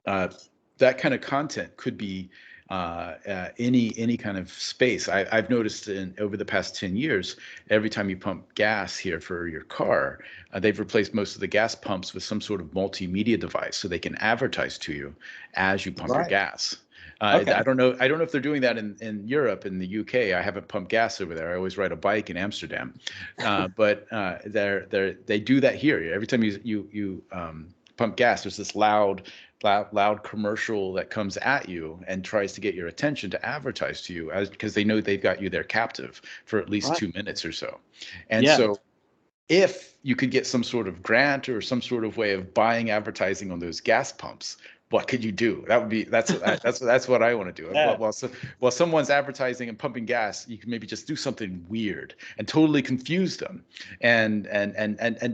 kind of content could be any kind of space. I've noticed over the past 10 years, every time you pump gas here for your car, they've replaced most of the gas pumps with some sort of multimedia device so they can advertise to you as you pump your gas. Okay. I don't know if they're doing that in Europe, in the UK. I haven't pumped gas over there. I always ride a bike in Amsterdam, but they do that here. Every time you pump gas, there's this loud commercial that comes at you and tries to get your attention to advertise to you because they know they've got you there captive for at least 2 minutes or so. And so if you could get some sort of grant or some sort of way of buying advertising on those gas pumps, what could you do? That's what I want to do. Yeah. While someone's advertising and pumping gas, you can maybe just do something weird and totally confuse them. And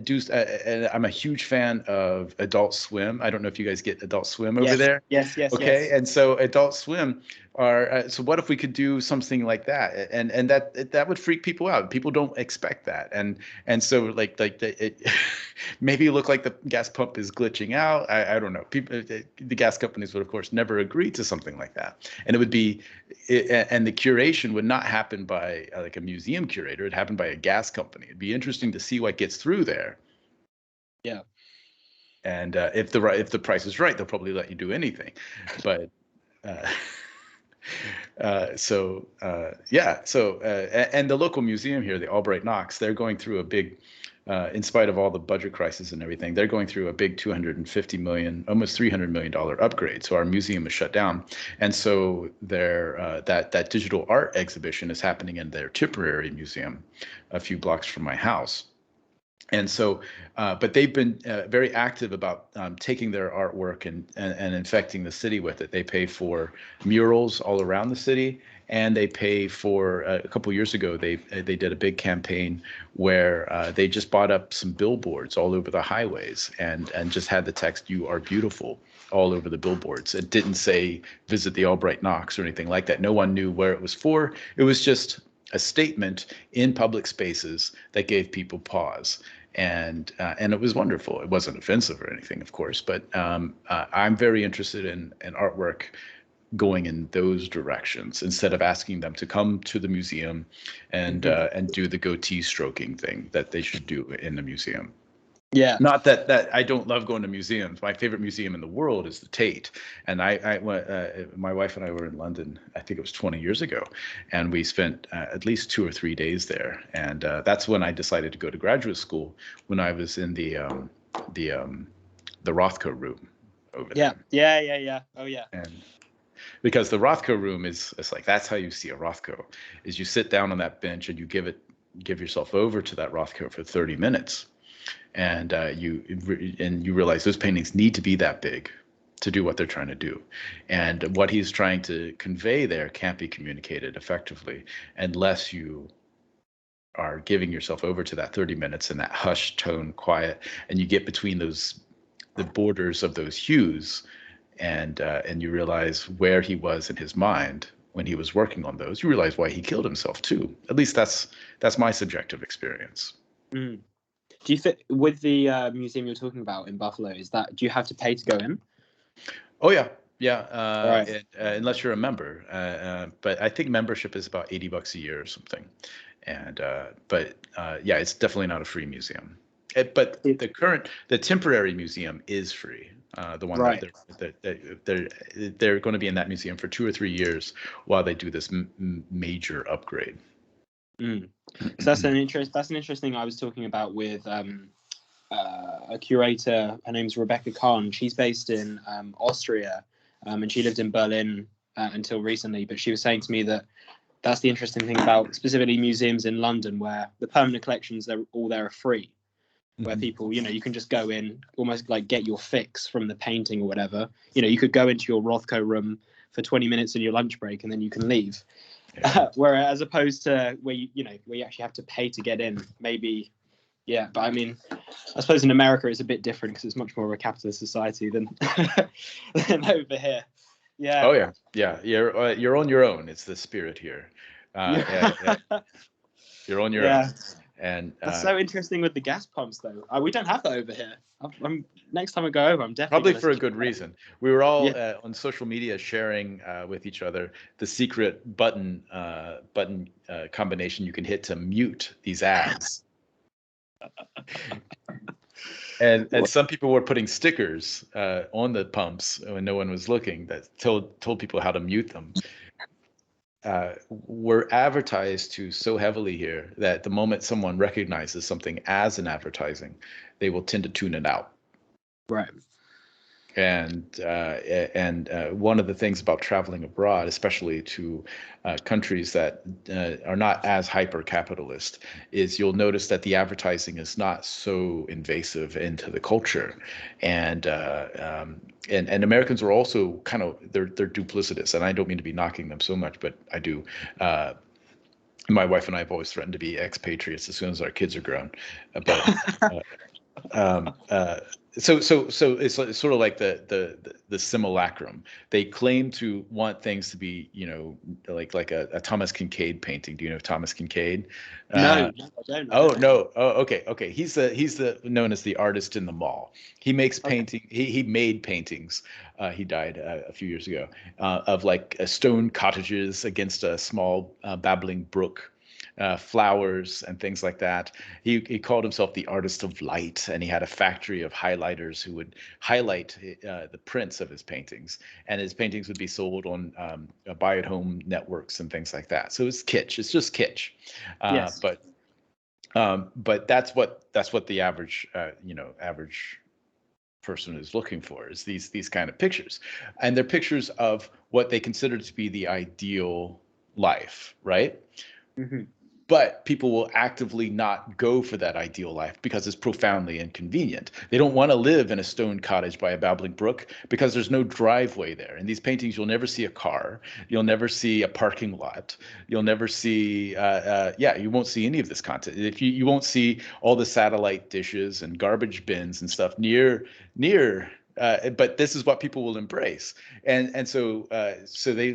do. And I'm a huge fan of Adult Swim. I don't know if you guys get Adult Swim over there. Yes. Okay, and so Adult Swim are so what if we could do something like that, and that would freak people out. People don't expect that, and so maybe it look like the gas pump is glitching out. I don't know. People, the gas companies would of course never agree to something like that, and it would be, and the curation would not happen by like a museum curator. It'd happen by a gas company. It'd be interesting to see what gets through there. Yeah. And if the price is right, they'll probably let you do anything, but. And the local museum here, the Albright Knox, they're going through a big in spite of all the budget crisis and everything, they're going through a big 250 million, almost $300 million upgrade. So our museum is shut down, and so that digital art exhibition is happening in their Tipperary museum, a few blocks from my house. And so, but they've been very active about taking their artwork and infecting the city with it. They pay for murals all around the city, and they pay for a couple years ago. They did a big campaign where they just bought up some billboards all over the highways and just had the text "You are beautiful" all over the billboards. It didn't say "Visit the Albright Knox" or anything like that. No one knew where it was for. It was just a statement in public spaces that gave people pause. And it was wonderful. It wasn't offensive or anything, of course, but I'm very interested in artwork going in those directions instead of asking them to come to the museum and do the goatee stroking thing that they should do in the museum. Yeah. Not that I don't love going to museums. My favorite museum in the world is the Tate. And my wife and I were in London, I think it was 20 years ago, and we spent at least 2 or 3 days there. And that's when I decided to go to graduate school, when I was in the Rothko room over there. Yeah. Oh yeah. And because the Rothko room it's like, that's how you see a Rothko, is you sit down on that bench and you give yourself over to that Rothko for 30 minutes. And you realize those paintings need to be that big to do what they're trying to do, and what he's trying to convey there can't be communicated effectively unless you are giving yourself over to that 30 minutes in that hushed tone, quiet, and you get between the borders of those hues, and you realize where he was in his mind when he was working on those. You realize why he killed himself too. At least that's my subjective experience. Mm. Do you think with the museum you're talking about in Buffalo, do you have to pay to go in? Oh yeah. Right. Unless you're a member, but I think membership is about $80 a year or something. And yeah, it's definitely not a free museum. But the temporary museum is free. The one Right. that they're going to be in that museum for 2 or 3 years while they do this major upgrade. Mm. So that's an interesting. I was talking about with a curator. Her name's Rebecca Kahn. She's based in Austria, and she lived in Berlin until recently. But she was saying to me that that's the interesting thing about specifically museums in London, where the permanent collections they're all there are free, where people, you can just go in, almost like get your fix from the painting or whatever. You could go into your Rothko room for 20 minutes in your lunch break and then you can leave. Yeah. Whereas as opposed to where you actually have to pay to get in, maybe. Yeah, but I mean, I suppose in America it's a bit different because it's much more of a capitalist society than over here. Yeah. Oh yeah. You're on your own. It's the spirit here. Yeah. You're on your own. And that's so interesting with the gas pumps, though. We don't have that over here. Next time I go over, I'm definitely probably for a good reason. We were all on social media sharing with each other the secret button combination you can hit to mute these ads. And some people were putting stickers on the pumps when no one was looking that told people how to mute them. We're advertised to so heavily here that the moment someone recognizes something as an advertising, they will tend to tune it out. Right. And one of the things about traveling abroad, especially to countries that are not as hyper-capitalist, is you'll notice that the advertising is not so invasive into the culture, and Americans are also kind of they're duplicitous, and I don't mean to be knocking them so much, but I do. My wife and I have always threatened to be expatriates as soon as our kids are grown, but. So it's sort of like the simulacrum. They claim to want things to be, like a Thomas Kinkade painting. Do you know Thomas Kinkade? No, I don't. Oh no. Oh, okay. He's the known as the artist in the mall. He makes painting. He made paintings. He died a few years ago of like stone cottages against a small babbling brook. Flowers and things like that. He called himself the artist of light, and he had a factory of highlighters who would highlight the prints of his paintings, and his paintings would be sold on buy-at-home networks and things like that. So it's kitsch. It's just kitsch. Yes. But But that's what the average average person is looking for, is these kind of pictures, and they're pictures of what they consider to be the ideal life, right? Hmm. But people will actively not go for that ideal life because it's profoundly inconvenient. They don't want to live in a stone cottage by a babbling brook because there's no driveway there. In these paintings, you'll never see a car. You'll never see a parking lot. You'll never see, you won't see any of this content. If you won't see all the satellite dishes and garbage bins and stuff near. But this is what people will embrace, and so they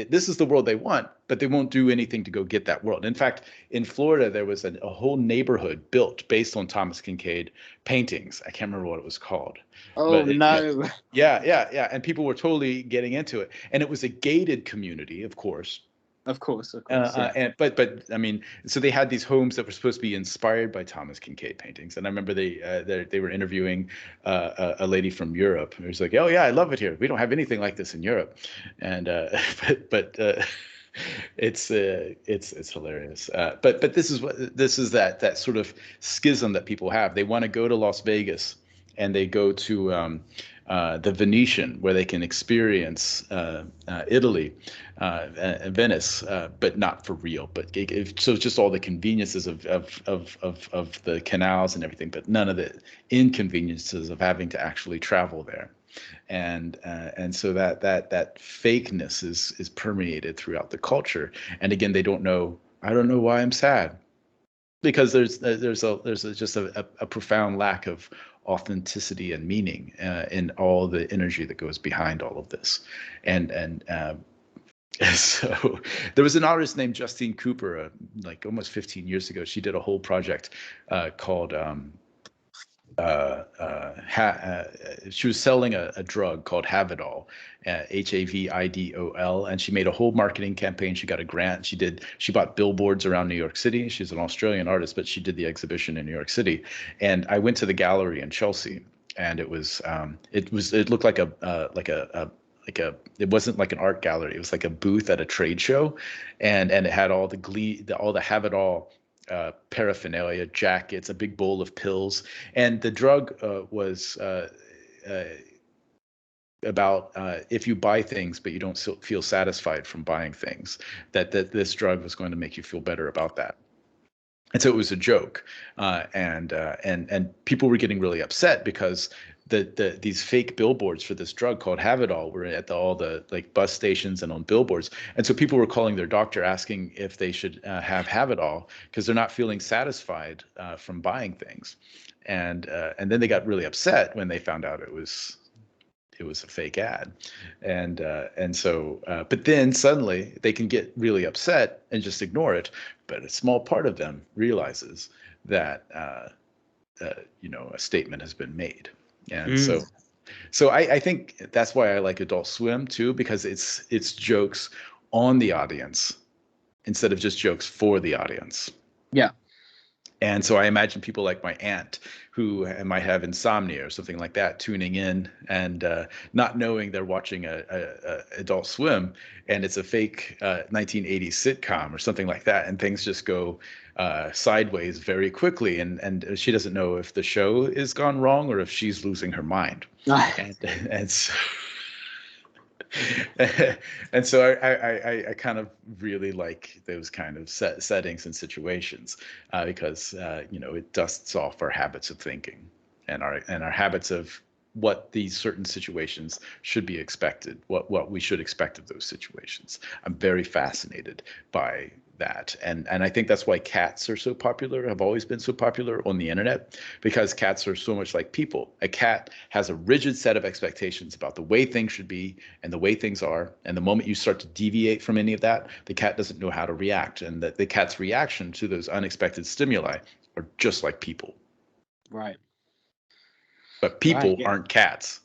this is the world they want, but they won't do anything to go get that world. In fact, in Florida, there was a whole neighborhood built based on Thomas Kincaid paintings. I can't remember what it was called, Oh but no. yeah, and people were totally getting into it, and it was a gated community, of course. Of course, yeah. And but I mean, so they had these homes that were supposed to be inspired by Thomas Kincaid paintings, and I remember they were interviewing a lady from Europe who was like, "Oh yeah, I love it here. We don't have anything like this in Europe," and but it's hilarious. But this is that sort of schism that people have. They want to go to Las Vegas, and they go to the Venetian, where they can experience Italy, Venice, but not for real. But so it's just all the conveniences of the canals and everything, but none of the inconveniences of having to actually travel there. And so that fakeness is permeated throughout the culture. And again, they don't know. I don't know why I'm sad, because there's just a profound lack of authenticity and meaning in all the energy that goes behind all of this. And so there was an artist named Justine Cooper, like almost 15 years ago. She did a whole project called she was selling a drug called Havidol, Havidol, and she made a whole marketing campaign. She got a grant. She bought billboards around New York City. She's an Australian artist, but she did the exhibition in New York City. And I went to the gallery in Chelsea, and it looked like it wasn't like an art gallery. It was like a booth at a trade show, and it had all the Havidol paraphernalia, jackets, a big bowl of pills, and the drug was about if you buy things but you don't feel satisfied from buying things, that this drug was going to make you feel better about that. And so it was a joke, and people were getting really upset because these fake billboards for this drug called Havidol were at all the like bus stations and on billboards, and so people were calling their doctor asking if they should have Havidol because they're not feeling satisfied from buying things, and then they got really upset when they found out it was a fake ad, and so but then suddenly they can get really upset and just ignore it, but a small part of them realizes that a statement has been made, and so I think that's why I like Adult Swim too, because it's jokes on the audience instead of just jokes for the audience. Yeah. And so I imagine people like my aunt, who might have insomnia or something like that, tuning in and not knowing they're watching a Adult Swim, and it's a fake 1980s sitcom or something like that, and things just go sideways very quickly, and she doesn't know if the show is gone wrong or if she's losing her mind. and so. And so I kind of really like those kind of settings and situations because it dusts off our habits of thinking and our habits of what these certain situations should be expected, what we should expect of those situations. I'm very fascinated by that, and I think that's why cats are so popular, have always been so popular on the internet, because cats are so much like people. A cat has a rigid set of expectations about the way things should be and the way things are, and the moment you start to deviate from any of that, the cat doesn't know how to react, and that the cat's reaction to those unexpected stimuli are just like people. Right. But people aren't cats.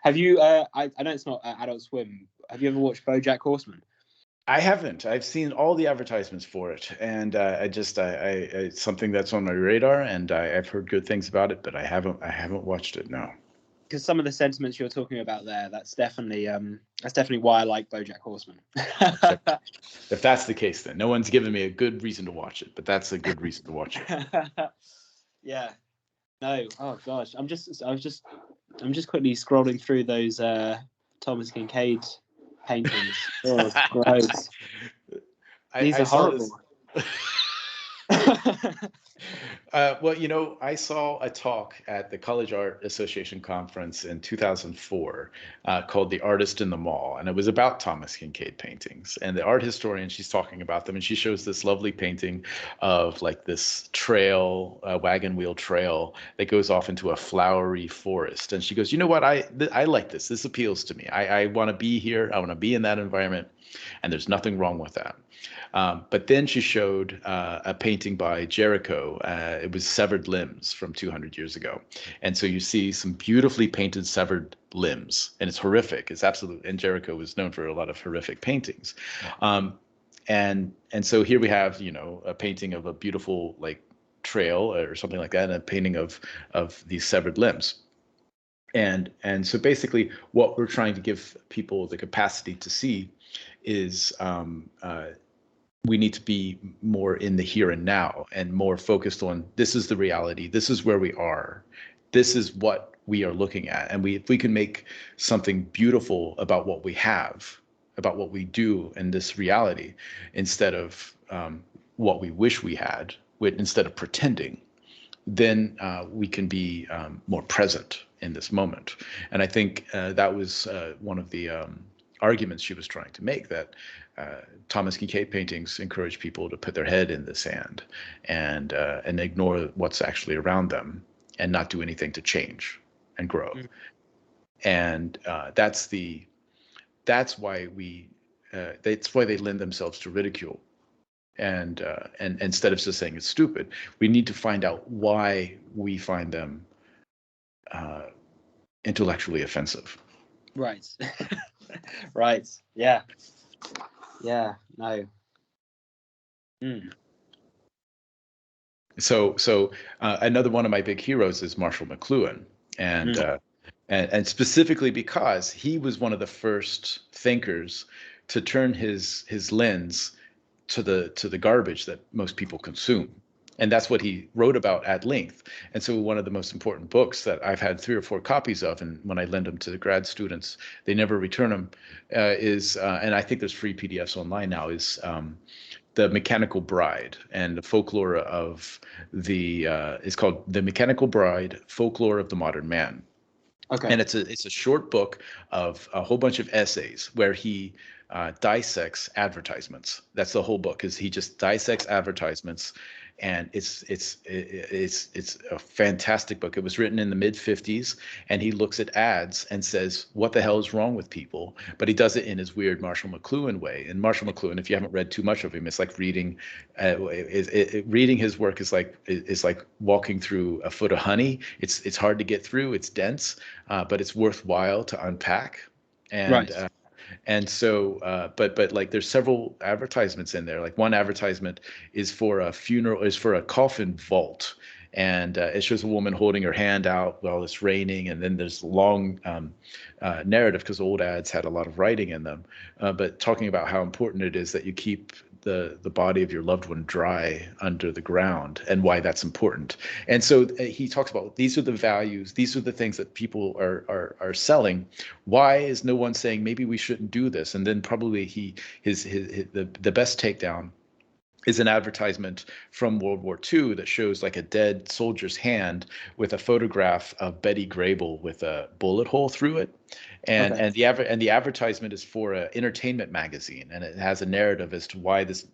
Have you I know it's not Adult Swim, have you ever watched BoJack Horseman? I haven't. I've seen all the advertisements for it, and it's something that's on my radar, and I've heard good things about it, but I haven't watched it. No. because some of the sentiments you're talking about there, that's definitely why I like BoJack Horseman. If that's the case, then no one's given me a good reason to watch it, but that's a good reason to watch it. Yeah. No. Oh gosh, I'm just quickly scrolling through those Thomas Kincaid paintings. Oh, it's gross. These are horrible. Well, you know, I saw a talk at the College Art Association conference in 2004 called The Artist in the Mall, and it was about Thomas Kincaid paintings. And the art historian, she's talking about them, and she shows this lovely painting of like this trail, wagon wheel trail that goes off into a flowery forest. And she goes, you know what, I like this. This appeals to me. I want to be here. I want to be in that environment, and there's nothing wrong with that. But then she showed a painting by Jericho. It was severed limbs from 200 years ago. And so you see some beautifully painted severed limbs, and it's horrific. It's absolute. And Jericho was known for a lot of horrific paintings. And so here we have, you know, a painting of a beautiful like trail or something like that, and a painting of these severed limbs. And so basically what we're trying to give people the capacity to see is we need to be more in the here and now and more focused on this is the reality. This is where we are. This is what we are looking at. And if we can make something beautiful about what we have, about what we do in this reality, instead of what we wish we had, instead of pretending, then we can be more present in this moment. And I think that was one of the arguments she was trying to make, that Thomas Kincaid paintings encourage people to put their head in the sand and ignore what's actually around them and not do anything to change and grow. Mm. And that's why they lend themselves to ridicule. And instead of just saying it's stupid, we need to find out why we find them intellectually offensive. Right. Right. Yeah. Yeah. No. Mm. So another one of my big heroes is Marshall McLuhan, and specifically because he was one of the first thinkers to turn his lens to the garbage that most people consume. And that's what he wrote about at length. And so one of the most important books that I've had 3 or 4 copies of, and when I lend them to the grad students, they never return them, is, and I think there's free PDFs online now, is The Mechanical Bride, and the folklore of it's called The Mechanical Bride, Folklore of the Modern Man. Okay. And it's a short book of a whole bunch of essays where he dissects advertisements. That's the whole book, is he just dissects advertisements, and it's a fantastic book. It was written in the mid-50s, and he looks at ads and says, what the hell is wrong with people? But he does it in his weird Marshall McLuhan way. And Marshall McLuhan, if you haven't read too much of him, it's like reading reading his work is like walking through a foot of honey. It's hard to get through, it's dense, but it's worthwhile to unpack. And right. And so, but like there's several advertisements in there. Like one advertisement is for a coffin vault, and it shows a woman holding her hand out while it's raining, and then there's long narrative, because old ads had a lot of writing in them, but talking about how important it is that you keep the body of your loved one dry under the ground, and why that's important. And so he talks about, these are the values, these are the things that people are selling. Why is no one saying maybe we shouldn't do this? And then probably the best takedown is an advertisement from World War II that shows like a dead soldier's hand with a photograph of Betty Grable with a bullet hole through it. And okay. and the advertisement is for an entertainment magazine, and it has a narrative as to why this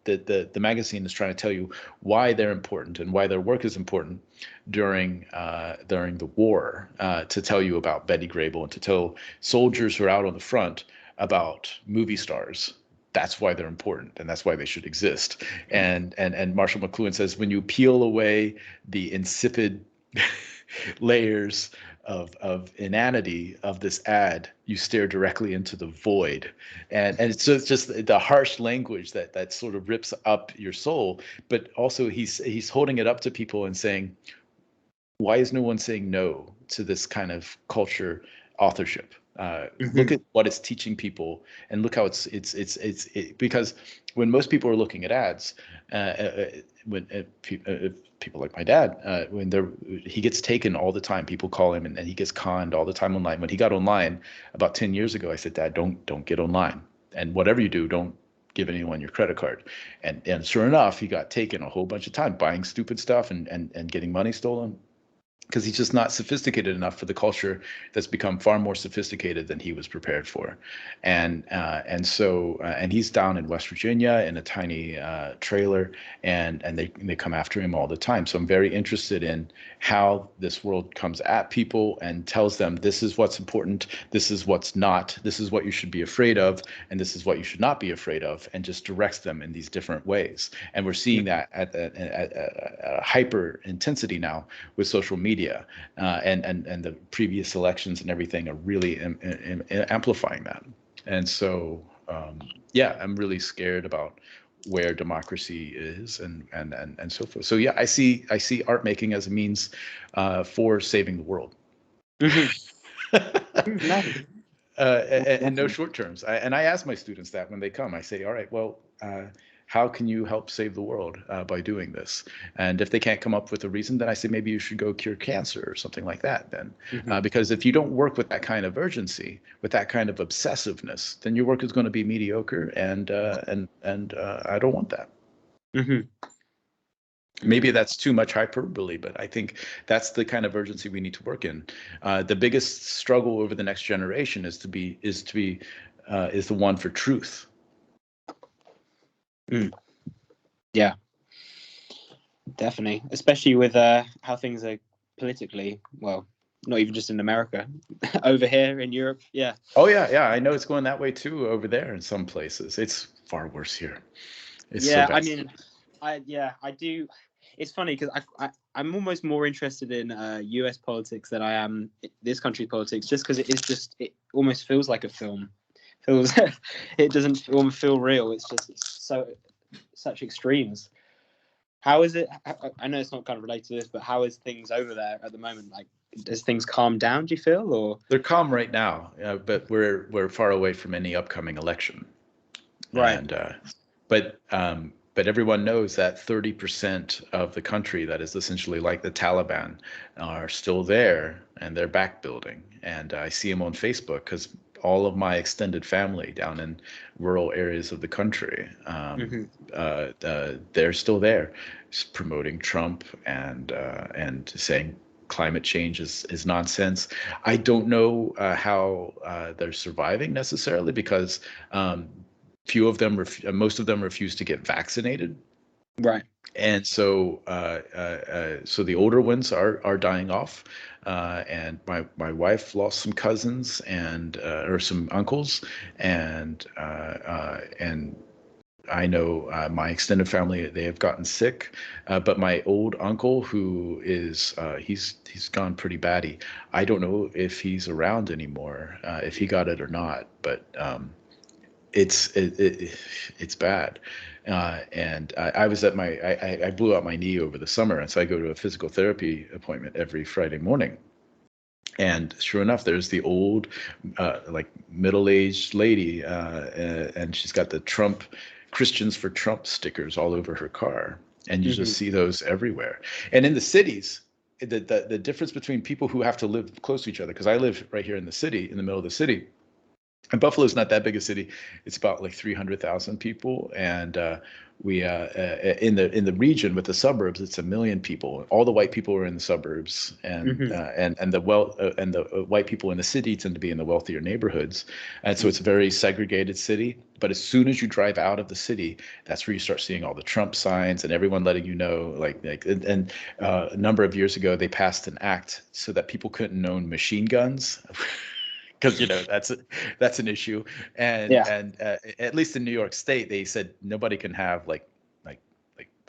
the magazine is trying to tell you why they're important and why their work is important during the war, to tell you about Betty Grable and to tell soldiers who are out on the front about movie stars. That's why they're important, and that's why they should exist. And Marshall McLuhan says, when you peel away the insipid layers of inanity of this ad, you stare directly into the void. And it's just the harsh language that sort of rips up your soul. But also he's holding it up to people and saying, why is no one saying no? to this kind of culture authorship. Look Hmm. at what it's teaching people, and look how because when most people are looking at ads, when people like my dad, when he gets taken all the time, people call him, and he gets conned all the time online. When he got online about 10 years ago, I said, Dad, don't get online, and whatever you do, don't give anyone your credit card. And sure enough, he got taken a whole bunch of time buying stupid stuff and getting money stolen, because he's just not sophisticated enough for the culture that's become far more sophisticated than he was prepared for. And he's down in West Virginia in a tiny trailer, and they come after him all the time. So I'm very interested in how this world comes at people and tells them, this is what's important, this is what's not, this is what you should be afraid of, and this is what you should not be afraid of, and just directs them in these different ways. And we're seeing that at a hyper intensity now with social media. And the previous elections and everything are really amplifying that. And so, yeah, I'm really scared about where democracy is and so forth. So yeah, I see art making as a means for saving the world. Hmm. No. And no short terms. I ask my students that when they come. I say, all right, well, how can you help save the world by doing this? And if they can't come up with a reason, then I say maybe you should go cure cancer or something like that. Then, Hmm. because if you don't work with that kind of urgency, with that kind of obsessiveness, then your work is going to be mediocre, and I don't want that. Hmm. Maybe that's too much hyperbole, but I think that's the kind of urgency we need to work in. The biggest struggle over the next generation is the one for truth. Mm. Yeah, definitely. Especially with how things are politically, well, not even just in America, over here in Europe. Yeah. Oh yeah. I know it's going that way too over there in some places. It's far worse here. It's so Yeah, I bad. mean, I do. It's funny because I'm almost more interested in US politics than I am this country's politics, just because it almost feels like a film. Feels it doesn't almost feel real. It's such extremes. How is it? I know it's not kind of related to this, but how is things over there at the moment? Like, does things calm down? Do you feel or They're calm right now, but we're far away from any upcoming election. right? And but everyone knows that 30% of the country that is essentially like the Taliban are still there, and they're back building. And I see them on Facebook because all of my extended family down in rural areas of the country, Hmm. they're still there, promoting Trump and saying climate change is nonsense. I don't know how they're surviving necessarily, because most of them refuse to get vaccinated, Right. and so so the older ones are dying off. And my wife lost some cousins and or some uncles, and I know my extended family, they have gotten sick, but my old uncle, who is he's gone pretty batty. I don't know if he's around anymore, if he got it or not, but it's bad. And I was at I blew out my knee over the summer, and so I go to a physical therapy appointment every Friday morning. And sure enough, there's the old, like middle-aged lady, and she's got the Trump Christians for Trump stickers all over her car, and you Hmm. just see those everywhere. And in the cities, the difference between people who have to live close to each other, because I live right here in the city, in the middle of the city, and Buffalo's not that big a city. It's about like 300,000 people, and we in the region with the suburbs, it's 1 million people. All the white people are in the suburbs, Hmm. and the white people in the city tend to be in the wealthier neighborhoods, and so Hmm. it's a very segregated city. But as soon as you drive out of the city, that's where you start seeing all the Trump signs and everyone letting you know, and a number of years ago they passed an act so that people couldn't own machine guns. Because that's an issue, Yeah. and at least in New York State, they said nobody can have like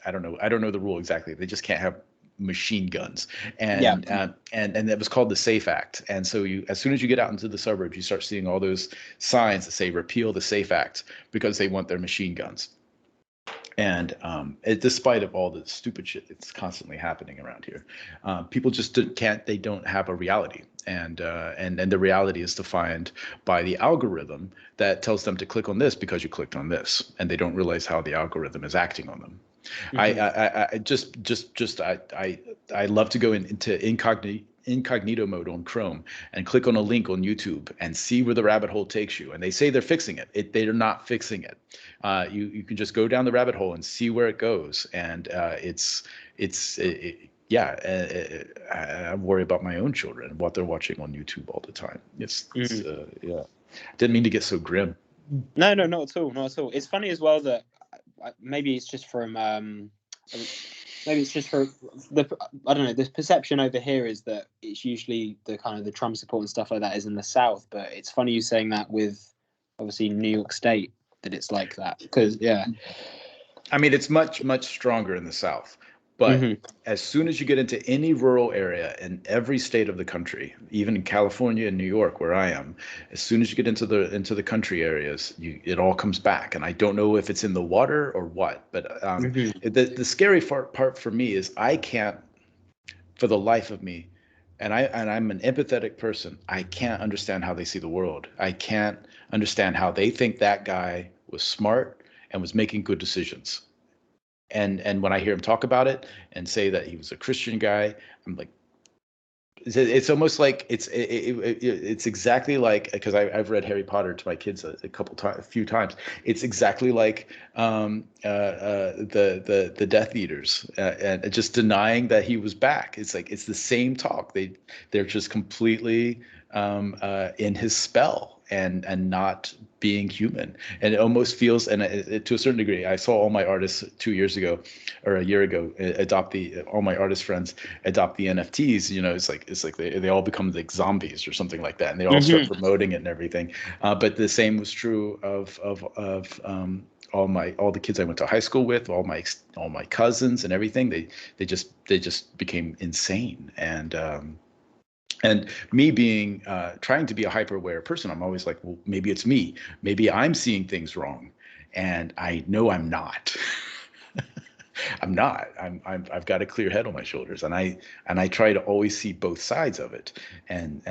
I don't know the rule exactly. They just can't have machine guns, Yeah. and that was called the Safe Act. And so as soon as you get out into the suburbs, you start seeing all those signs that say repeal the Safe Act because they want their machine guns. And despite of all the stupid shit that's constantly happening around here, people just they don't have a reality. And the reality is defined by the algorithm that tells them to click on this because you clicked on this, and they don't realize how the algorithm is acting on them. I love to go into incognito mode on Chrome and click on a link on YouTube and see where the rabbit hole takes you. And they say they're fixing it. They're not fixing it. You can just go down the rabbit hole and see where it goes. And I worry about my own children and what they're watching on YouTube all the time. Yeah. Didn't mean to get so grim. No, not at all. Not at all. It's funny as well that maybe it's just from maybe it's just for the, I don't know, the perception over here is that it's usually the kind of the Trump support and stuff like that is in the South, but it's funny you saying that with obviously New York State, that it's like that, because I mean, it's much stronger in the South, but as soon as you get into any rural area in every state of the country, even in California and New York where I am, as soon as you get into the country areas, it all comes back. And I don't know if it's in the water or what, but the scary part for me is I can't, for the life of me, and I'm an empathetic person, I can't understand how they see the world. I can't understand how they think that guy was smart and was making good decisions. And when I hear him talk about it and say that he was a Christian guy, I'm like, it's almost like it's exactly like, because I've read Harry Potter to my kids a few times. It's exactly like the Death Eaters and just denying that he was back. It's like it's the same talk. They're just completely in his spell and not being human. And it almost feels, and to a certain degree, I saw all my artists 2 years ago or a year ago all my artist friends adopt the NFTs. You know, it's like they all become like zombies or something like that, and they all start promoting it and everything. But the same was true of all the kids I went to high school with, all my cousins and everything. They just became insane. And me being trying to be a hyper aware person, I'm always like, well, maybe it's me. Maybe I'm seeing things wrong, and I know I'm not. I'm not. I've got a clear head on my shoulders, and I try to always see both sides of it. And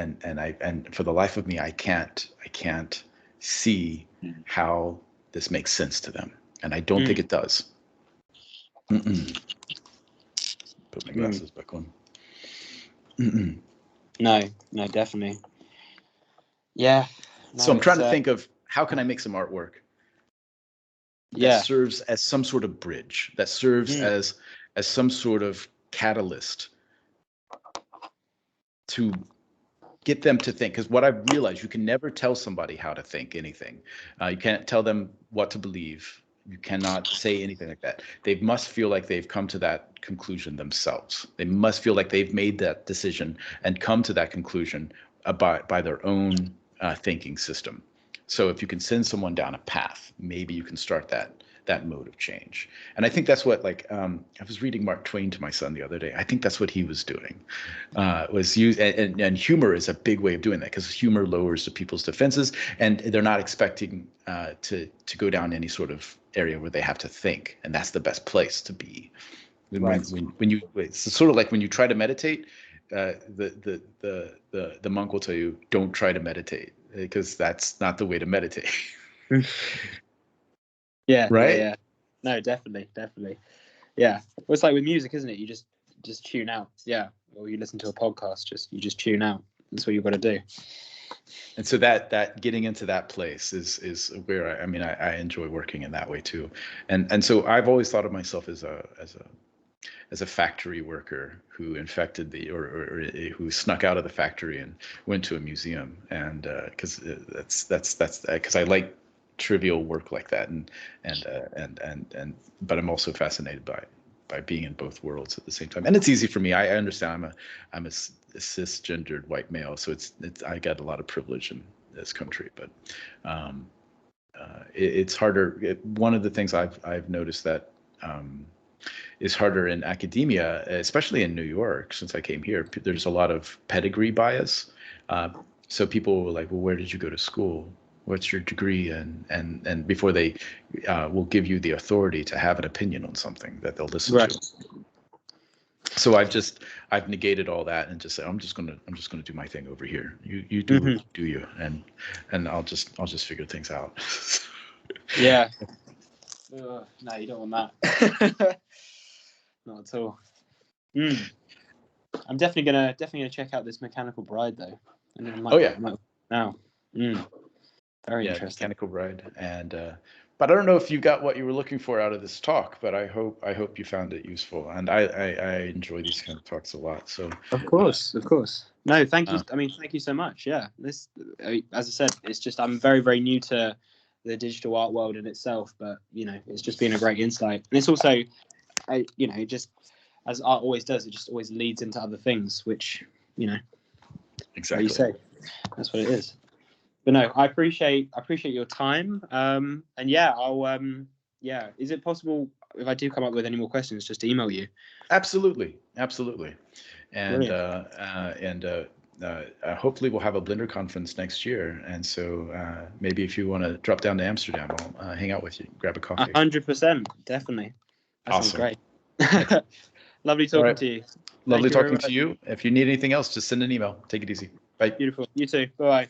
for the life of me, I can't see how this makes sense to them, and I don't think it does. Put my glasses back on. No, definitely. Yeah. No, so I'm trying to think of how can I make some artwork that serves as some sort of bridge, that serves as some sort of catalyst to get them to think. Because what I've realized, you can never tell somebody how to think anything. You can't tell them what to believe. You cannot say anything like that. They must feel like they've come to that conclusion themselves. They must feel like they've made that decision and come to that conclusion by their own thinking system. So if you can send someone down a path, maybe you can start that mode of change. And I think that's what, like, I was reading Mark Twain to my son the other day. I think that's what he was doing, was use, and humor is a big way of doing that, because humor lowers the people's defenses, and they're not expecting to go down any sort of area where they have to think, and that's the best place to be. When you, it's sort of like when you try to meditate, the monk will tell you, don't try to meditate, because that's not the way to meditate. Yeah. Right. Yeah. No, definitely. Yeah. Well, it's like with music, isn't it? You just tune out. Yeah. Or you listen to a podcast, you just tune out. That's what you've got to do. And so that getting into that place is where I enjoy working in that way too. And so I've always thought of myself as a factory worker who infected or who snuck out of the factory and went to a museum, and because that's because I like trivial work like that, but I'm also fascinated by being in both worlds at the same time. And it's easy for me. I understand I'm a cisgendered white male, so it's I got a lot of privilege in this country, but it's harder. One of the things I've noticed that is harder in academia, especially in New York, since I came here. There's a lot of pedigree bias. So people were like, well, where did you go to school? what's your degree, and before they will give you the authority to have an opinion on something that they'll listen Right. to. So I've negated all that and just said I'm just gonna do my thing over here. You do you, and I'll just figure things out. Yeah. Ugh, no, you don't want that. Not at all. I'm definitely gonna check out this Mechanical Bride though. And I might, now. Very interesting. Mechanical Bride, and but I don't know if you got what you were looking for out of this talk, but I hope you found it useful, and I enjoy these kind of talks a lot. So of course. No, thank you. I mean, thank you so much. Yeah, this, as I said, it's just I'm very, very new to the digital art world in itself, but it's just been a great insight, and it's also, it just, as art always does, it just always leads into other things, which exactly, like you say, that's what it is. But no, I appreciate your time. And yeah, I'll is it possible if I do come up with any more questions just to email you? Absolutely. And hopefully we'll have a Blender conference next year, and so maybe if you want to drop down to Amsterdam, I'll hang out with you, grab a coffee. 100%, definitely. That sounds great. Lovely talking to you. Lovely talking to you. If you need anything else, just send an email. Take it easy. Bye. Beautiful. You too. Bye.